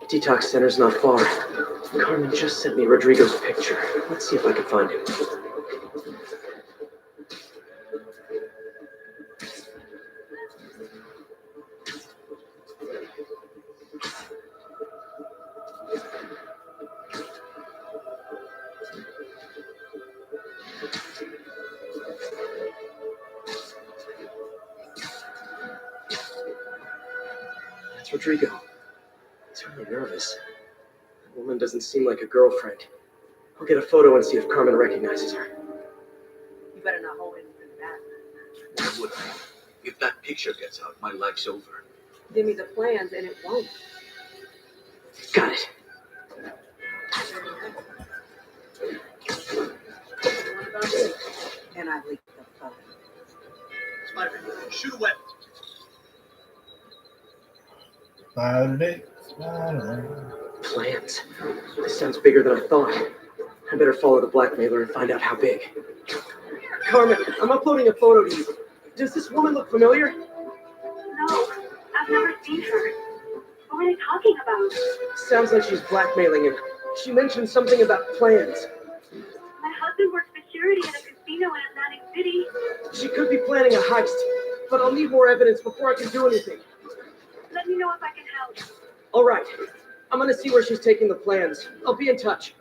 Detox center's not far. Carmen just sent me Rodrigo's picture. Let's see if I can find him. That's Rodrigo. He's really nervous. That woman doesn't seem like a girlfriend. I'll get a photo and see if Carmen recognizes her. You better not hold anything back. Why would I? If that picture gets out, my life's over. Give me the plans and it won't. Got it. What about me? And I leaked the phone. Spider-Man, shoot away. Plans. This sounds bigger than I thought. I better follow the blackmailer and find out how big. Carmen, I'm uploading a photo to you. Does this woman look familiar? No, I've never seen her. What are they talking about? Sounds like she's blackmailing him. She mentioned something about plans. My husband works security at a casino in Atlantic City. She could be planning a heist, but I'll need more evidence before I can do anything. Let me know if I can help. All right. I'm gonna see where she's taking the plans. I'll be in touch.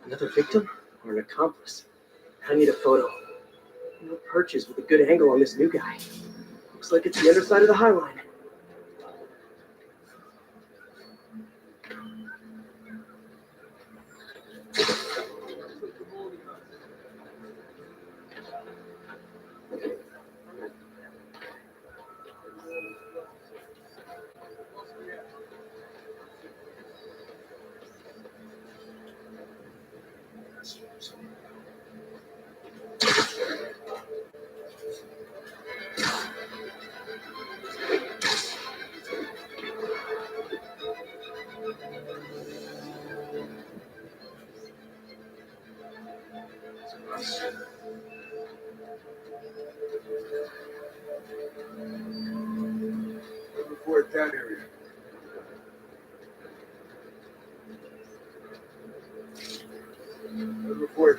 Another victim or an accomplice? I need a photo. No perches with a good angle on this new guy. Looks like it's the underside of the High Line.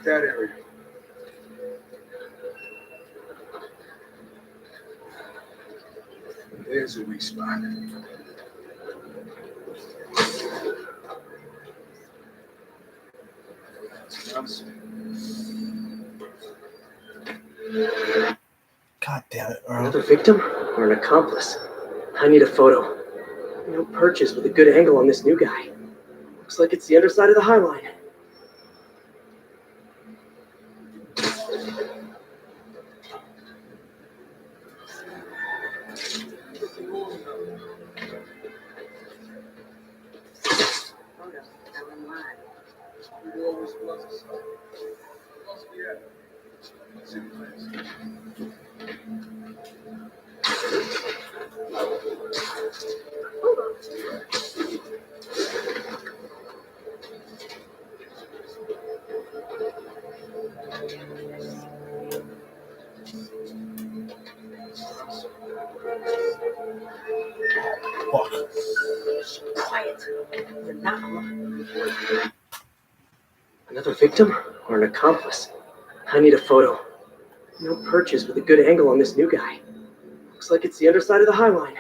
Check that area. There's a weak spot. God damn it, Earl. Another victim or an accomplice? I need a photo. No purchase with a good angle on this new guy. Looks like it's the underside of the High Line. Fuck. Quiet. You're not alone. Another victim or an accomplice? I need a photo. No purchase with a good angle on this new guy. Looks like it's the underside of the High Line.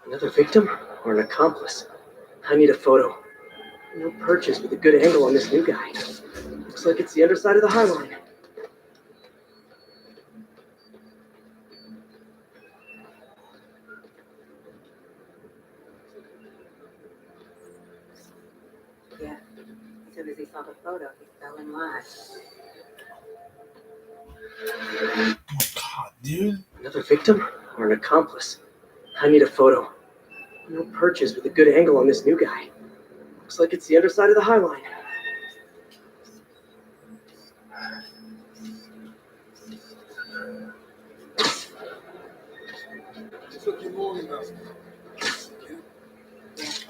Another victim or an accomplice? I need a photo. No purchase with a good angle on this new guy. Looks like it's the underside of the High Line. Yeah. As soon as he saw the photo, he fell in line. God, dude. Another victim or an accomplice? I need a photo. No purchase with a good angle on this new guy. Looks like it's the underside of the High Line.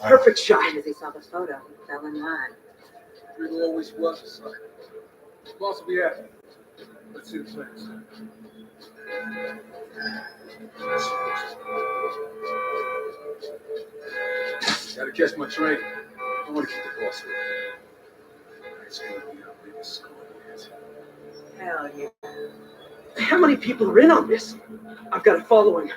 Perfect shot. As soon as he saw the photo, he fell in line. It always was a sucker. Supposed to be happening. Let's see the things. Gotta catch my train. I want to keep the boss around. It's gonna be our biggest score yet. Hell yeah. How many people are in on this? I've got to follow him.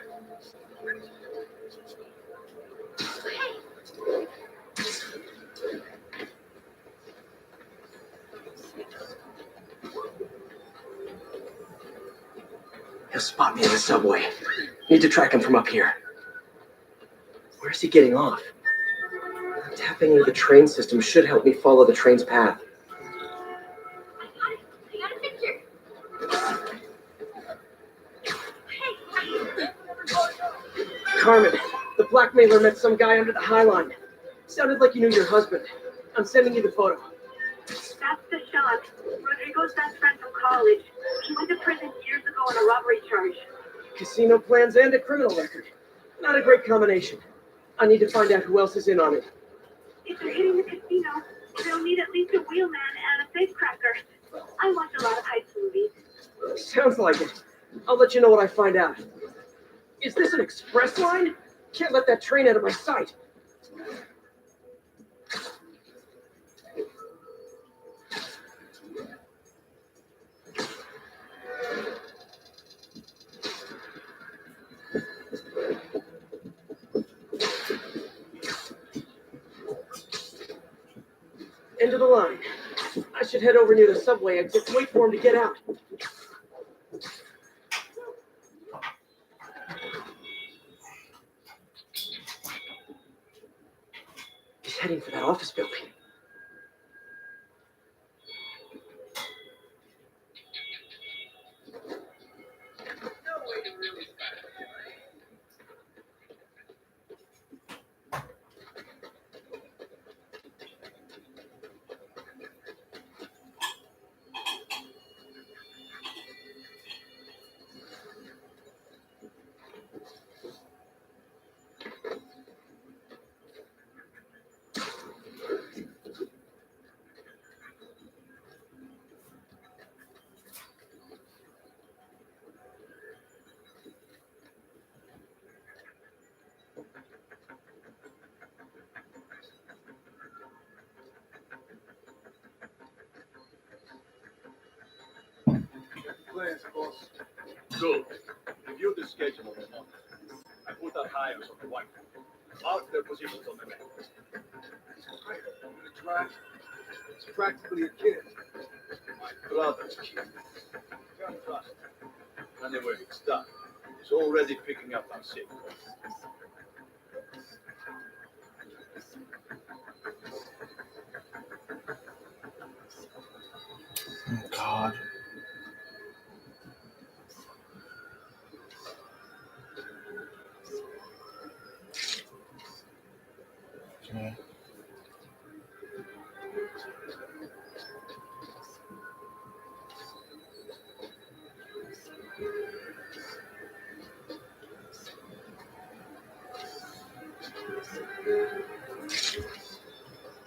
He'll spot me in the subway. Need to track him from up here. Where's he getting off? Tapping into the train system should help me follow the train's path. I got a picture. Carmen, the blackmailer met some guy under the High Line. Sounded like you knew your husband. I'm sending you the photo. That's the shot. Rodrigo's best friend from college. He went to prison years ago on a robbery charge. Casino plans and a criminal record. Not a great combination. I need to find out who else is in on it. If they're hitting the casino, they'll need at least a wheelman and a safecracker. I watch a lot of heist movies. Sounds like it. I'll let you know what I find out. Is this an express line? Can't let that train out of my sight. End of the line. I should head over near the subway exit and wait for him to get out. He's heading for that office building. plans, boss? Good. Review the schedule of the month. I put out hires on the whiteboard. Mark their positions on the map. It's right. It's practically a kid. My brother's kid. Can't trust him. Anyway, it's done. He's already picking up on sick. Oh, God. Okay.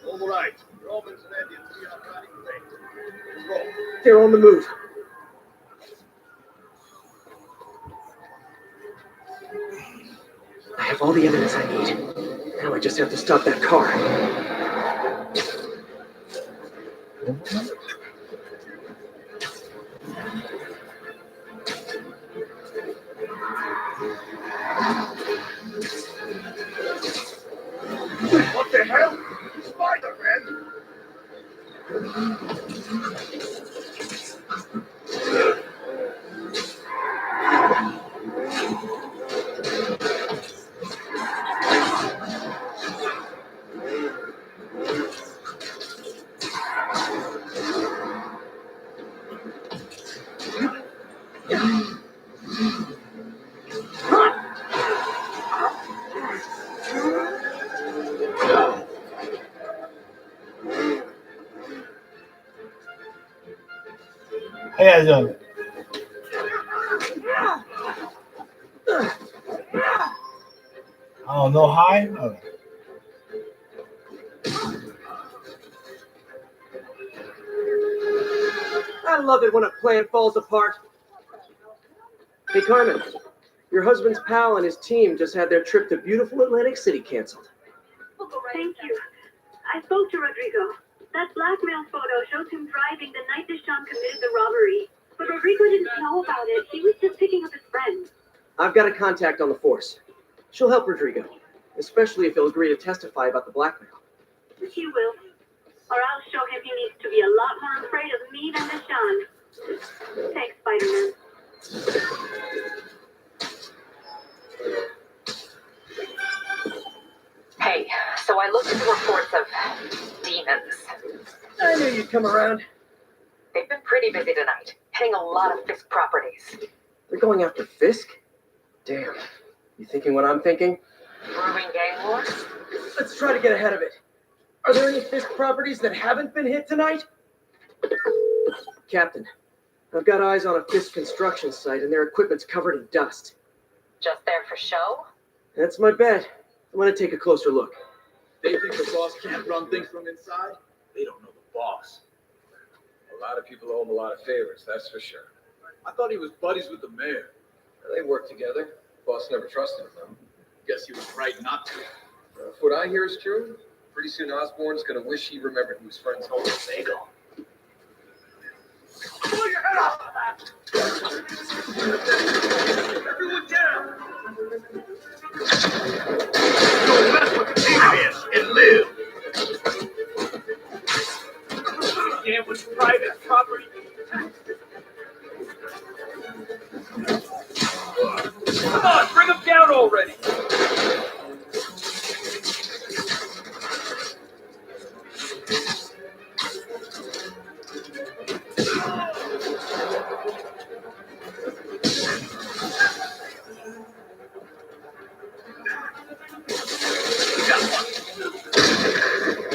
All right. Robbins and Eddie, we are running late. Roll. They're on the move. I have all the evidence I need. Now I just have to stop that car. What the hell? Spider-Man! How you guys doing? Oh, no high? Okay. I love it when a plan falls apart. Hey, Carmen, your husband's pal and his team just had their trip to beautiful Atlantic City canceled. Thank you. I spoke to Rodrigo. That blackmail photo shows him driving the night Deschamps committed the robbery. But Rodrigo didn't know about it. He was just picking up his friend. I've got a contact on the force. She'll help Rodrigo, especially if he'll agree to testify about the blackmail. He will. Or I'll show him he needs to be a lot more afraid of me than Deschamps. Thanks, Spider-Man. Hey, so I looked into reports of demons. I knew you'd come around. They've been pretty busy tonight, hitting a lot of Fisk properties. They're going after Fisk? Damn. You thinking what I'm thinking? Brewing gang wars? Let's try to get ahead of it. Are there any Fisk properties that haven't been hit tonight? Captain, I've got eyes on a Fisk construction site and their equipment's covered in dust. Just there for show? That's my bet. I'm gonna take a closer look. They think the boss can't run things from inside? They don't know the boss. A lot of people owe him a lot of favors, that's for sure. I thought he was buddies with the mayor. They work together. Boss never trusted him, though. Guess he was right not to. If what I hear is true, pretty soon Osborne's gonna wish he remembered he was friends home with Bagel. Pull your head off! Everyone down! Don't mess with the kingfish and live! Yeah, it was private property. Come on, bring him down already!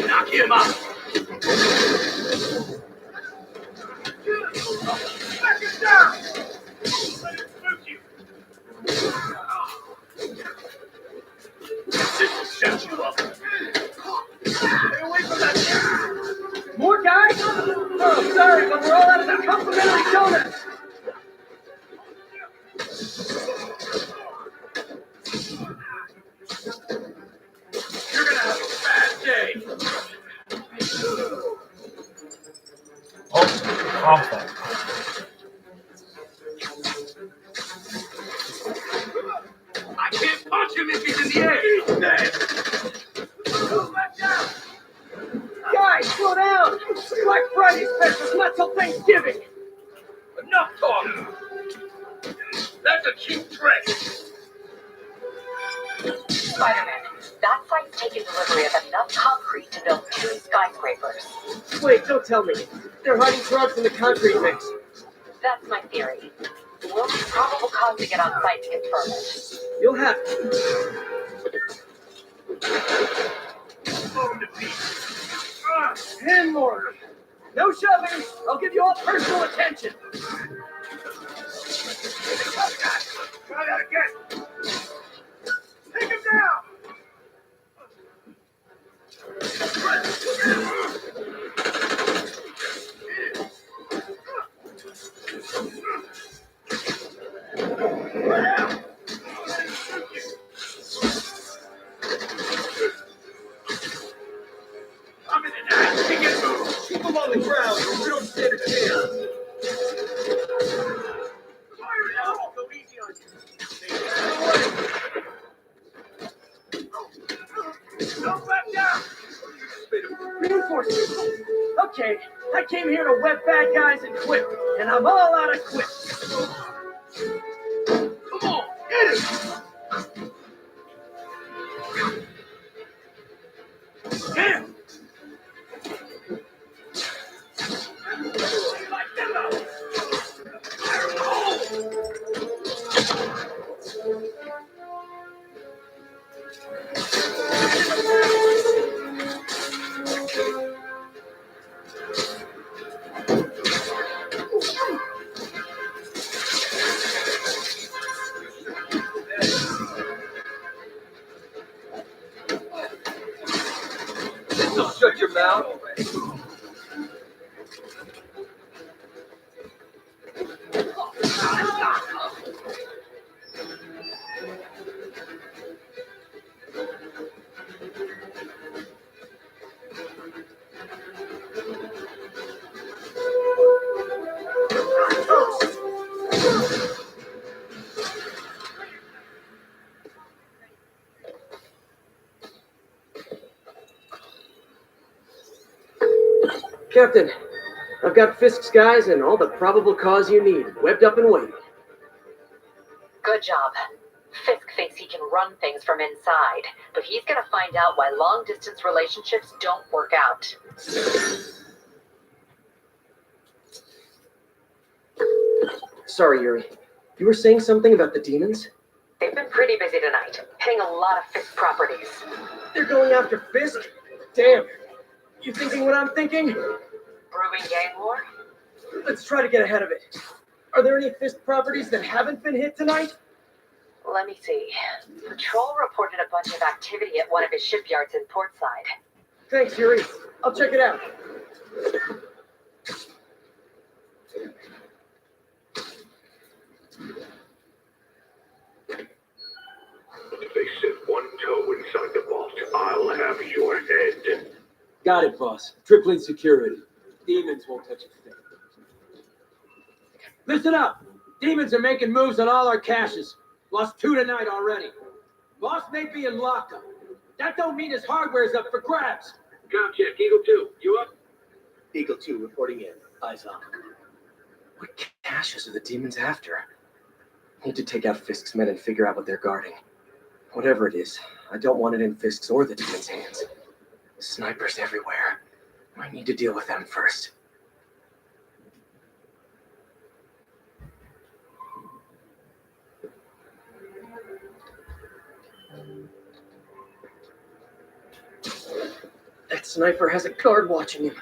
Knock him out! Back him down! Let him spook you! This will shut you up! Stay away from that! More guys? Oh, sorry, but we're all out of the complimentary donuts. if he's in the air. He's dead. Move back down. Guys, slow down! Black Friday's special's not till Thanksgiving! Enough talk. That's a cheap trick. Spider-Man, that site's taken delivery of enough concrete to build 2 skyscrapers. Wait, don't tell me. They're hiding drugs in the concrete mix. That's my theory. We'll need probable cause to get on site to confirm it. You'll have to. And more. No shoving. I'll give you all personal attention. Try that again. Take him down. I'm in the net. He can move. Keep him on the ground. We don't stand a chance. Fire it out. Go easy on you. Don't back down. Reinforcements. Okay, I came here to web bad guys and quit, and I'm all out of quit. Come on, get him. Damn. Like that though. This'll shut your mouth. Captain, I've got Fisk's guys and all the probable cause you need, webbed up and waiting. Good job. Fisk thinks he can run things from inside, but he's gonna find out why long-distance relationships don't work out. Sorry, Yuri. You were saying something about the demons? They've been pretty busy tonight, hitting a lot of Fisk properties. They're going after Fisk? Damn. You thinking what I'm thinking? Brewing gang war? Let's try to get ahead of it. Are there any Fisk properties that haven't been hit tonight? Let me see. Patrol reported a bunch of activity at one of his shipyards in Portside. Thanks, Yuri. I'll check it out. If they sit one toe inside the vault, I'll have your head. Got it, boss. Tripling security. Demons won't touch a thing. Listen up! Demons are making moves on all our caches. Lost 2 tonight already. Boss may be in lockup. That don't mean his hardware's up for grabs. Com check, Eagle 2. You up? Eagle 2 reporting in. Eyes on. What caches are the demons after? Need to take out Fisk's men and figure out what they're guarding. Whatever it is, I don't want it in Fisk's or the demons' hands. Snipers everywhere. I need to deal with them first. That sniper has a guard watching him.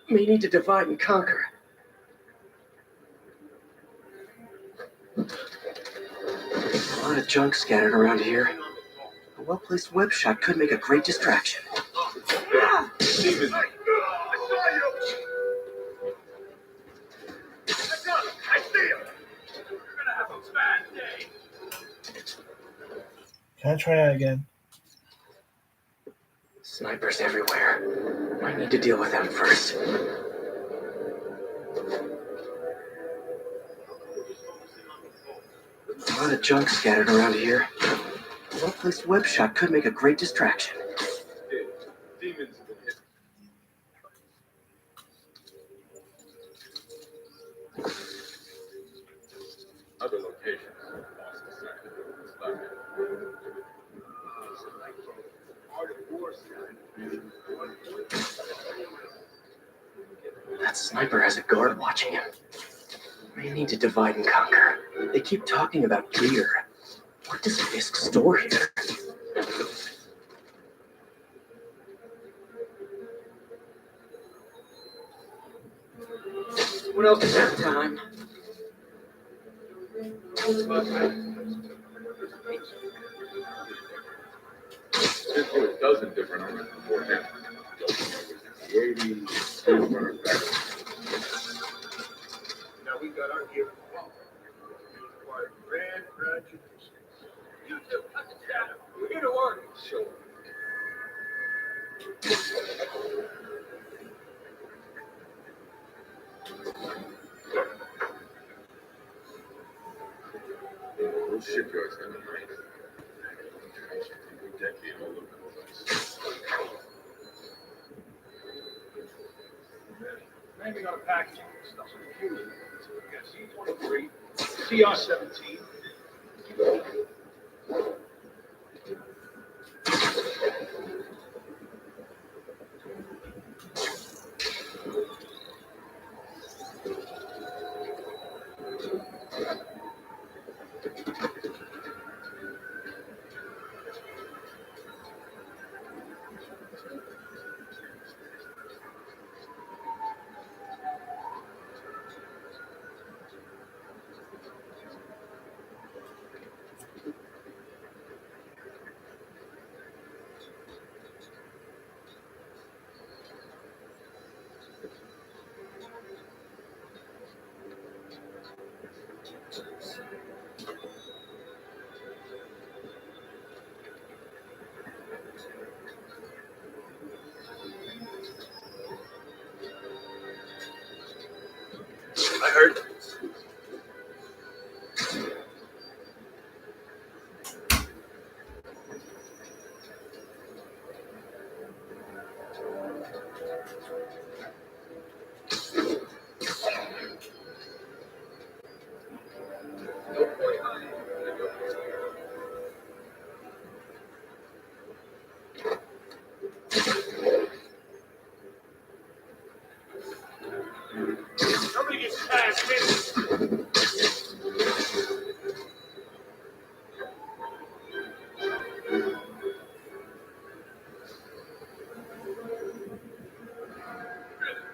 May need to divide and conquer. A lot of junk scattered around here. A well-placed web shot could make a great distraction. Demon. I see him. You're gonna have a bad day. Can I try that again? Snipers everywhere. I need to deal with them first. A lot of junk scattered around here. A well-placed web shot could make a great distraction. Demons have been hit. Other locations. That sniper has a guard watching him. May need to divide and conquer. They keep talking about gear. What does Fisk store here? What else is that time? There's a dozen different owners before him. The 80s, running back. Now we got our gear. Required grand graduation. You two, cut the chatter. We're here to work. Sure. Those shipyards have been right. Decade all over the place. Landing on a package. Stuff's confusing. C-23, CR-17. I heard. Somebody gets past this.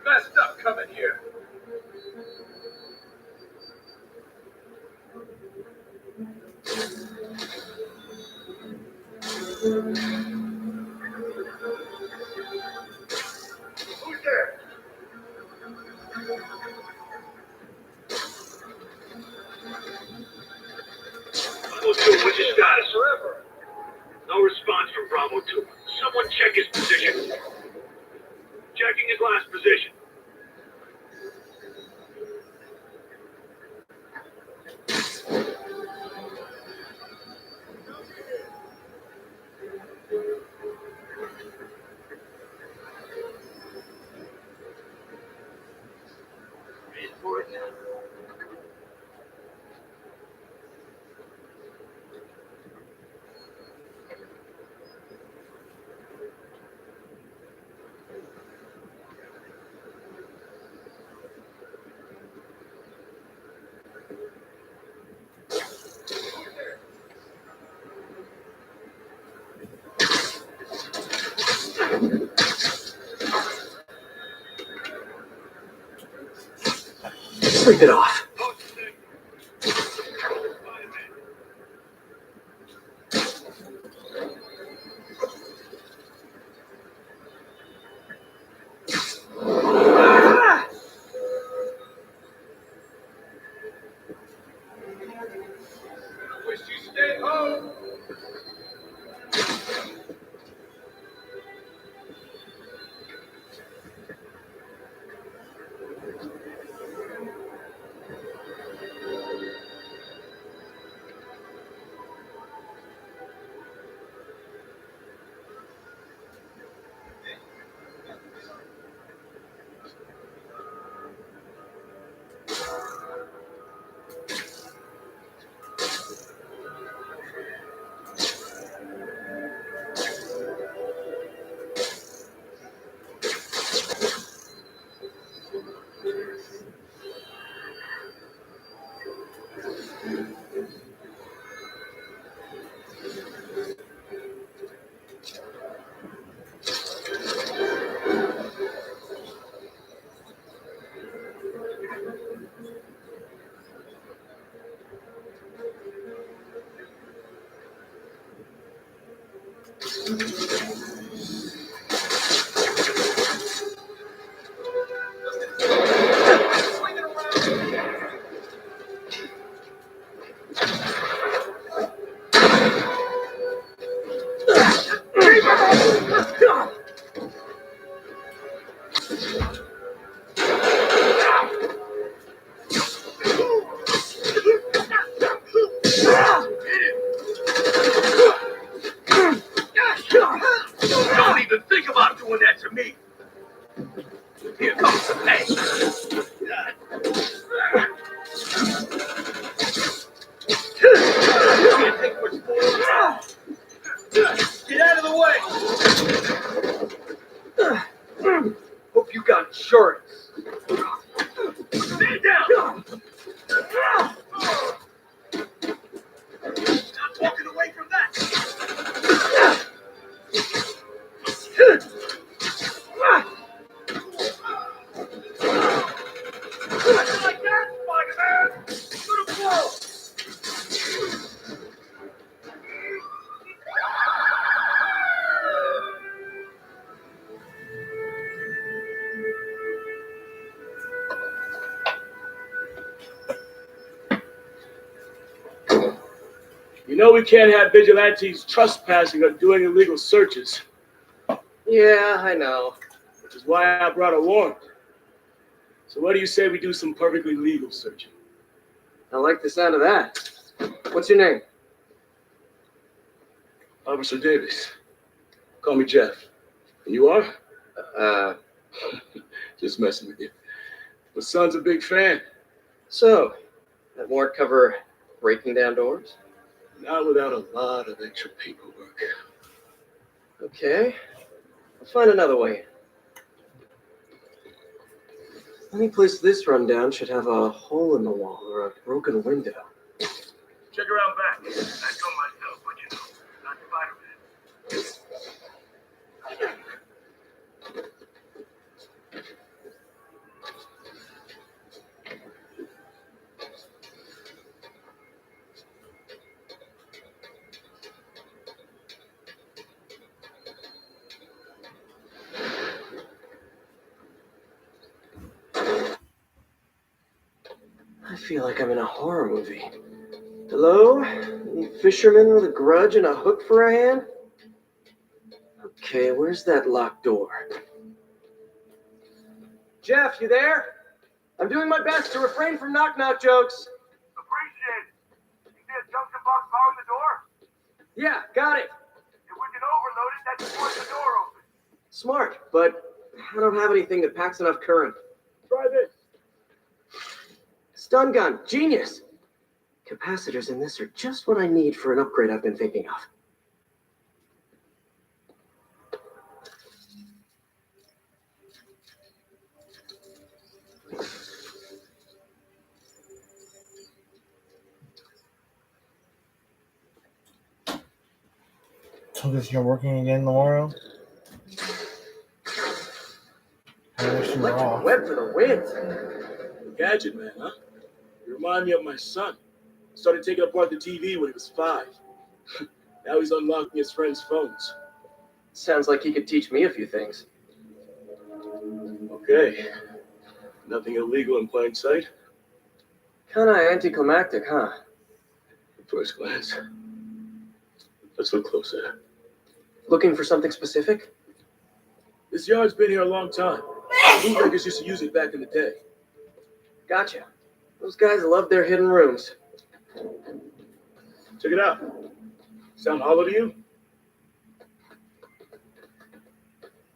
Messed up coming here. Who's there? Bravo 2, what's your status? Forever. No response from Bravo 2. Someone check his position. Checking his last position. In for it now. Sleep it off. Wish you stayed home. Don't even think about doing that to me. Here comes the pain. Can't take much more. Get out of the way. Hope you got insurance. Stand down. Not walking away from that. Like that, Spider-Man. To the floor. You know we can't have vigilantes trespassing or doing illegal searches. Yeah, I know. Which is why I brought a warrant. So what do you say we do some perfectly legal searching? I like the sound of that. What's your name? Officer Davis. Call me Jeff. And you are? Just messing with you. My son's a big fan. So, that warrant cover breaking down doors? Not without a lot of extra paperwork. Okay. I'll find another way. Any place this rundown should have a hole in the wall or a broken window. Check around back. I told myself, but you know, not Spider-Man. I feel like I'm in a horror movie. Hello? Any fisherman with a grudge and a hook for a hand? Okay, where's that locked door? Jeff, you there? I'm doing my best to refrain from knock-knock jokes. Appreciate it. You see a junction box behind the door? Yeah, got it. If we can overload it, that force the door open. Smart, but I don't have anything that packs enough current. Try this. Stun gun, genius! Capacitors in this are just what I need for an upgrade I've been thinking of. So this you're working again tomorrow? I wish you were off. Web for the win. Gadget man, huh? You remind me of my son. Started taking apart the TV when he was 5. Now he's unlocking his friends' phones. Sounds like he could teach me a few things. Okay. Nothing illegal in plain sight? Kinda anticlimactic, huh? At first glance. Let's look closer. Looking for something specific? This yard's been here a long time. Bootleggers used to use it back in the day. Gotcha. Those guys love their hidden rooms. Check it out. Sound hollow to you?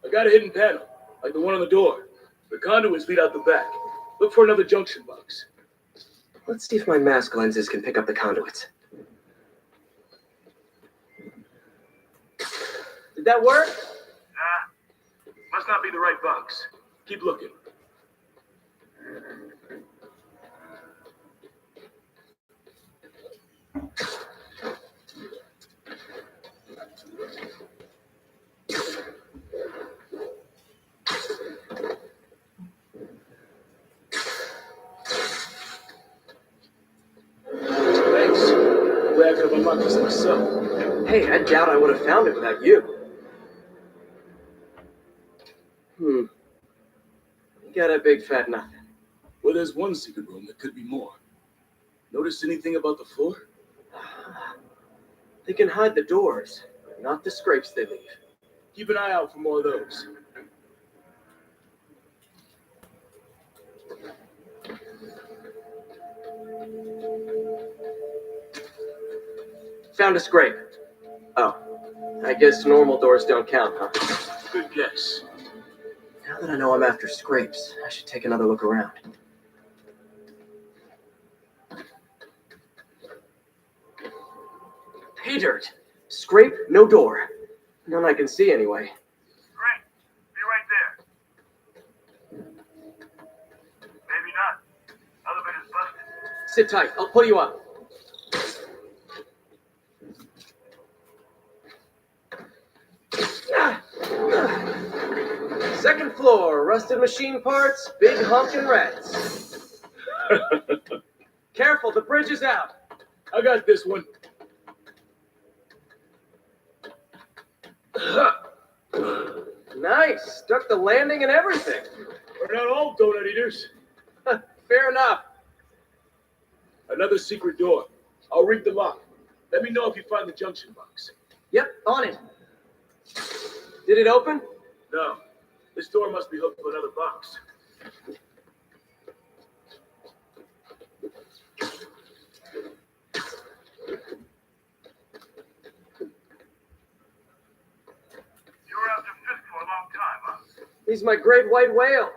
I got a hidden panel, like the one on the door. The conduits lead out the back. Look for another junction box. Let's see if my mask lenses can pick up the conduits. Did that work? Nah. Must not be the right box. Keep looking. I could have unlocked this myself. Hey, I doubt I would have found it without you. You got a big fat nothing. Well, there's one secret room. There could be more. Notice anything about the floor? They can hide the doors, not the scrapes they leave. Keep an eye out for more of those. Found a scrape. Oh, I guess normal doors don't count, huh? Good guess. Now that I know I'm after scrapes, I should take another look around. Pay dirt. Scrape, no door. None I can see anyway. Great. Be right there. Maybe not. Elevator's busted. Sit tight. I'll pull you up. Second floor, rusted machine parts, big honkin' rats. Careful, the bridge is out. I got this one. Nice. Stuck the landing and everything. We're not all donut eaters. Fair enough. Another secret door. I'll rig the lock. Let me know if you find the junction box. Yep, on it. Did it open? No. This door must be hooked to another box. You were after Fisk for a long time, huh? He's my great white whale.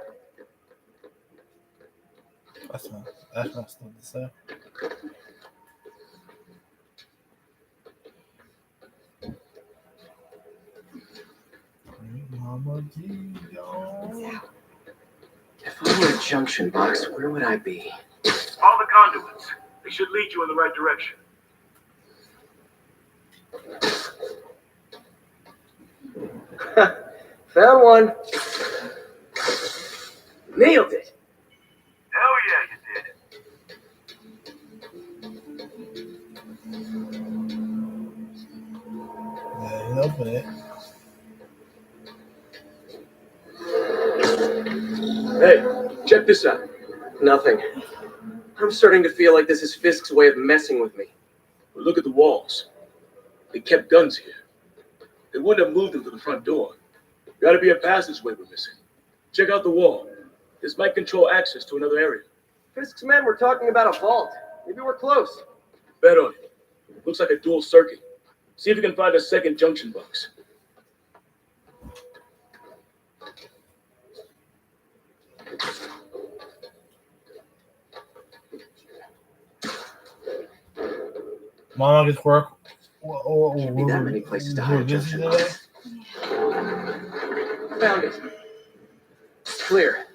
That's not stuff to say. Mama If I were a junction box, where would I be? Follow the conduits. They should lead you in the right direction. Found one. Nailed it. Hell yeah, Yeah, you open it. Hey, check this out. Nothing. I'm starting to feel like this is Fisk's way of messing with me. But look at the walls. They kept guns here. They wouldn't have moved them to the front door. Gotta be a passageway we're missing. Check out the wall. This might control access to another area. Fisk's men were talking about a vault. Maybe we're close. Bet on it. Looks like a dual circuit. See if you can find a second junction box. Mama gets work. Can't be that many places to hide a junction box. Found it. Clear.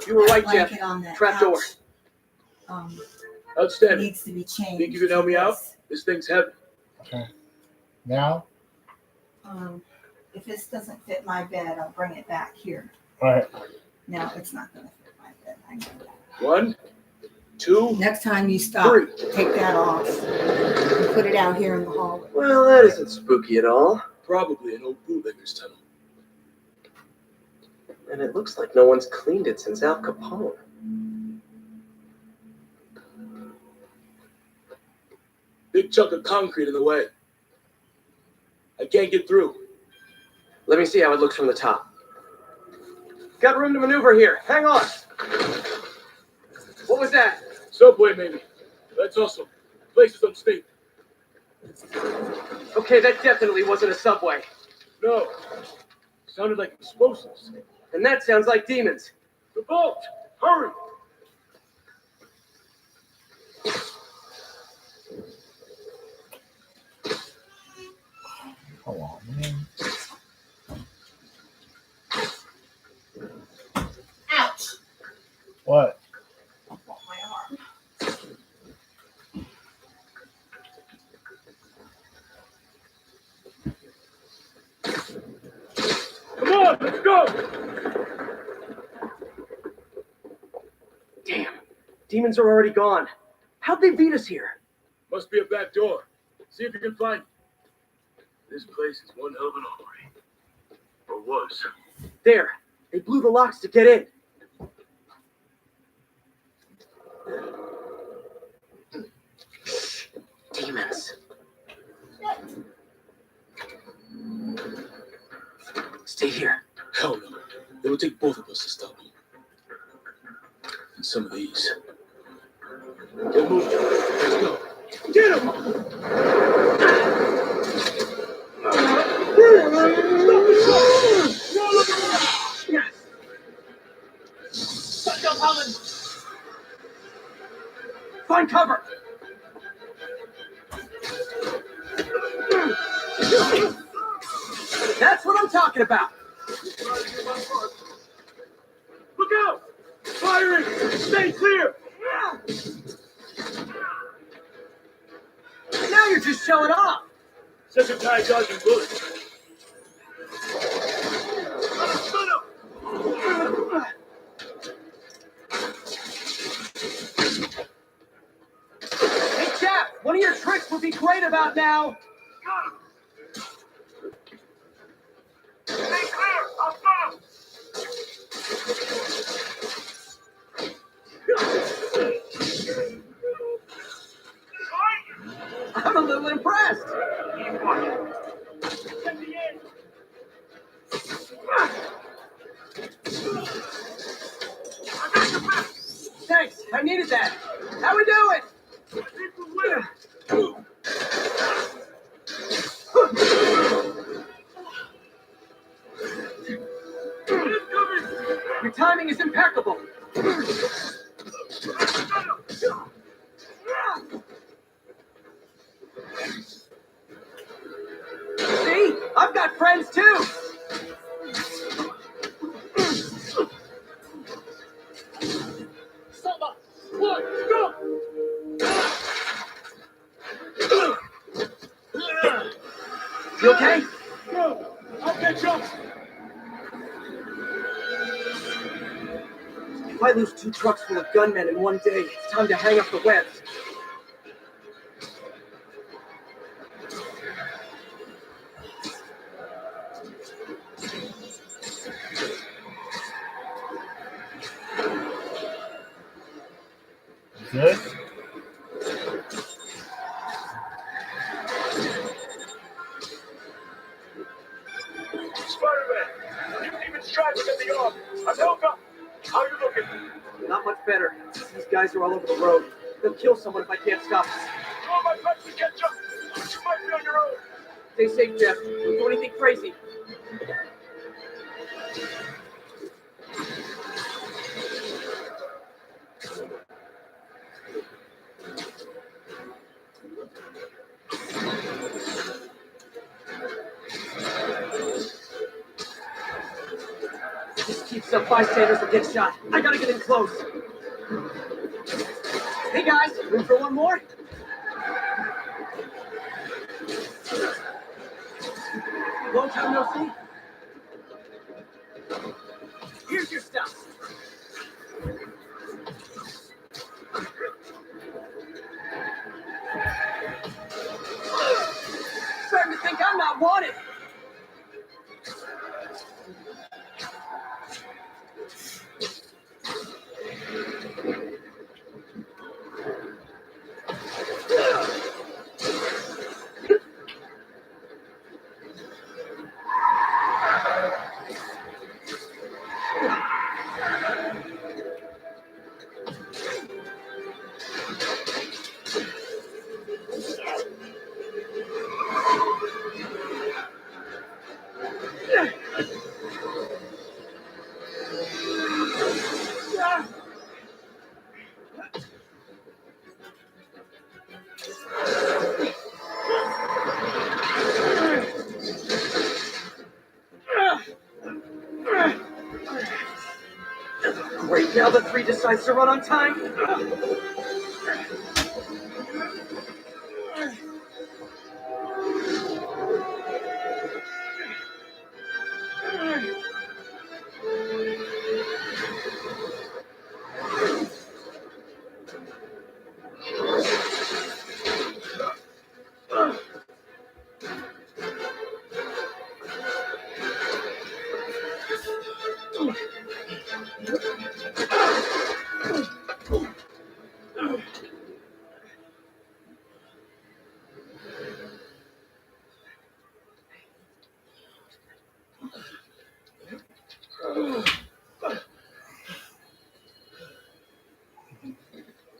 You were right, Jeff. Trapdoor. Outstanding. Needs to be changed. Think you can help me out? This thing's heavy. Okay. Now? If this doesn't fit my bed, I'll bring it back here. All right. No, it's not going to fit my bed. I know that. 1, 2. Next time you stop, 3. take that off and put it out here in the hallway. Well, that isn't spooky at all. Probably an old bootlegger's tunnel. And it looks like no one's cleaned it since Al Capone. Big chunk of concrete in the way. I can't get through. Let me see how it looks from the top. Got room to maneuver here. Hang on. What was that? Subway, maybe. That's awesome. Place is unstable. Okay, that definitely wasn't a subway. No. Sounded like explosives. And that sounds like demons. The vault! Hurry! Come on, man. Ouch! What? My arm. Come on, let's go! Demons are already gone. How'd they beat us here? Must be a back door. See if you can find it. This place is one hell of an armory. Or was. There. They blew the locks to get in. Demons. Stay here. Hell no. It would take both of us to stop them. And some of these. Get moving. Let's go. Get him! Shut up, Holland! Find cover! That's what I'm talking about! Look out! Firing! Stay clear! Now you're just showing off! Such a guy dodging bullets. Hey, chap! One of your tricks would be great about now! Stay clear! I'll stop! I'm a little impressed! Keep watching. At the end. Thanks, I needed that. How we doing? Your timing is impeccable. See? I've got friends too. Samba! One, go! You okay? No! I'll catch up! If I lose 2 trucks full of gunmen in one day, it's time to hang up the webs. Good. Spider-Man! You even stripes at the arm! I'm held up! How you looking? Not much better. These guys are all over the road. They'll kill someone if I can't stop them. You want my best to catch up? You might be on your own! Stay safe, Jeff. Don't do anything crazy. This keeps up bystanders will get shot. I gotta get in close. Hey guys, room for one more? Long time no see. Here's your stuff. Starting to think I'm not wanted. Great, now the 3 decides to run on time.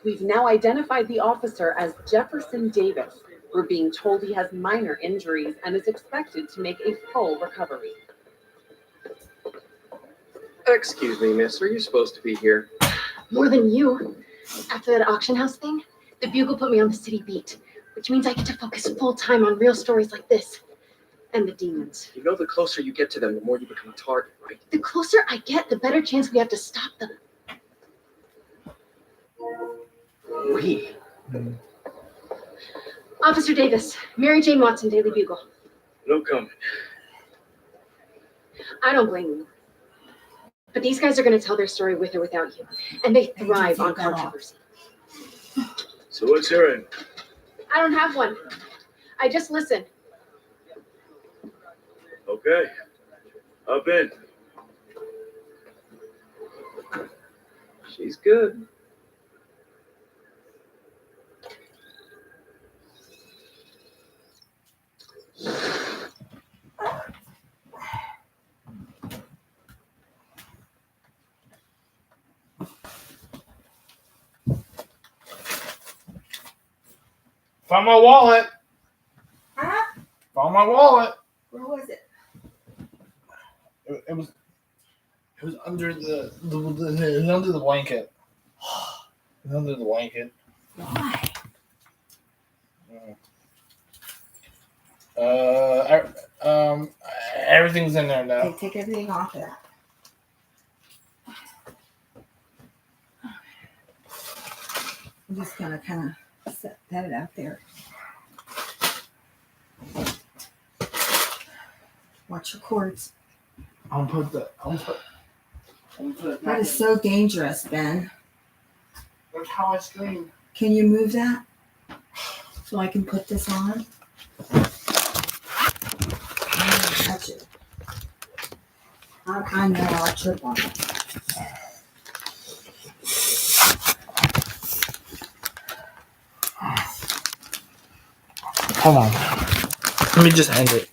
We've now identified the officer as Jefferson Davis. We're being told he has minor injuries and is expected to make a full recovery. Excuse me, miss. Are you supposed to be here? More than you. After that auction house thing, the Bugle put me on the city beat, which means I get to focus full time on real stories like this. And the demons. You know the closer you get to them, the more you become a target, right? The closer I get, the better chance we have to stop them. We? Officer Davis, Mary Jane Watson, Daily Bugle. No comment. I don't blame you. But these guys are going to tell their story with or without you. And they thrive on controversy. So what's your end? I don't have one. I just listen. Okay. Up in. She's good. Found my wallet. Huh? Found my wallet. Where was it? It was under the it was under the blanket. It was under the blanket. Why? Everything's in there now. Okay, take everything off of that. I'm just gonna kind of set that out there. Watch your cords. I'm gonna put it That is so dangerous, Ben. That's how I scream. Can you move that so I can put this on? Touch it. I know I'll trip on it. Hold on. Let me just end it.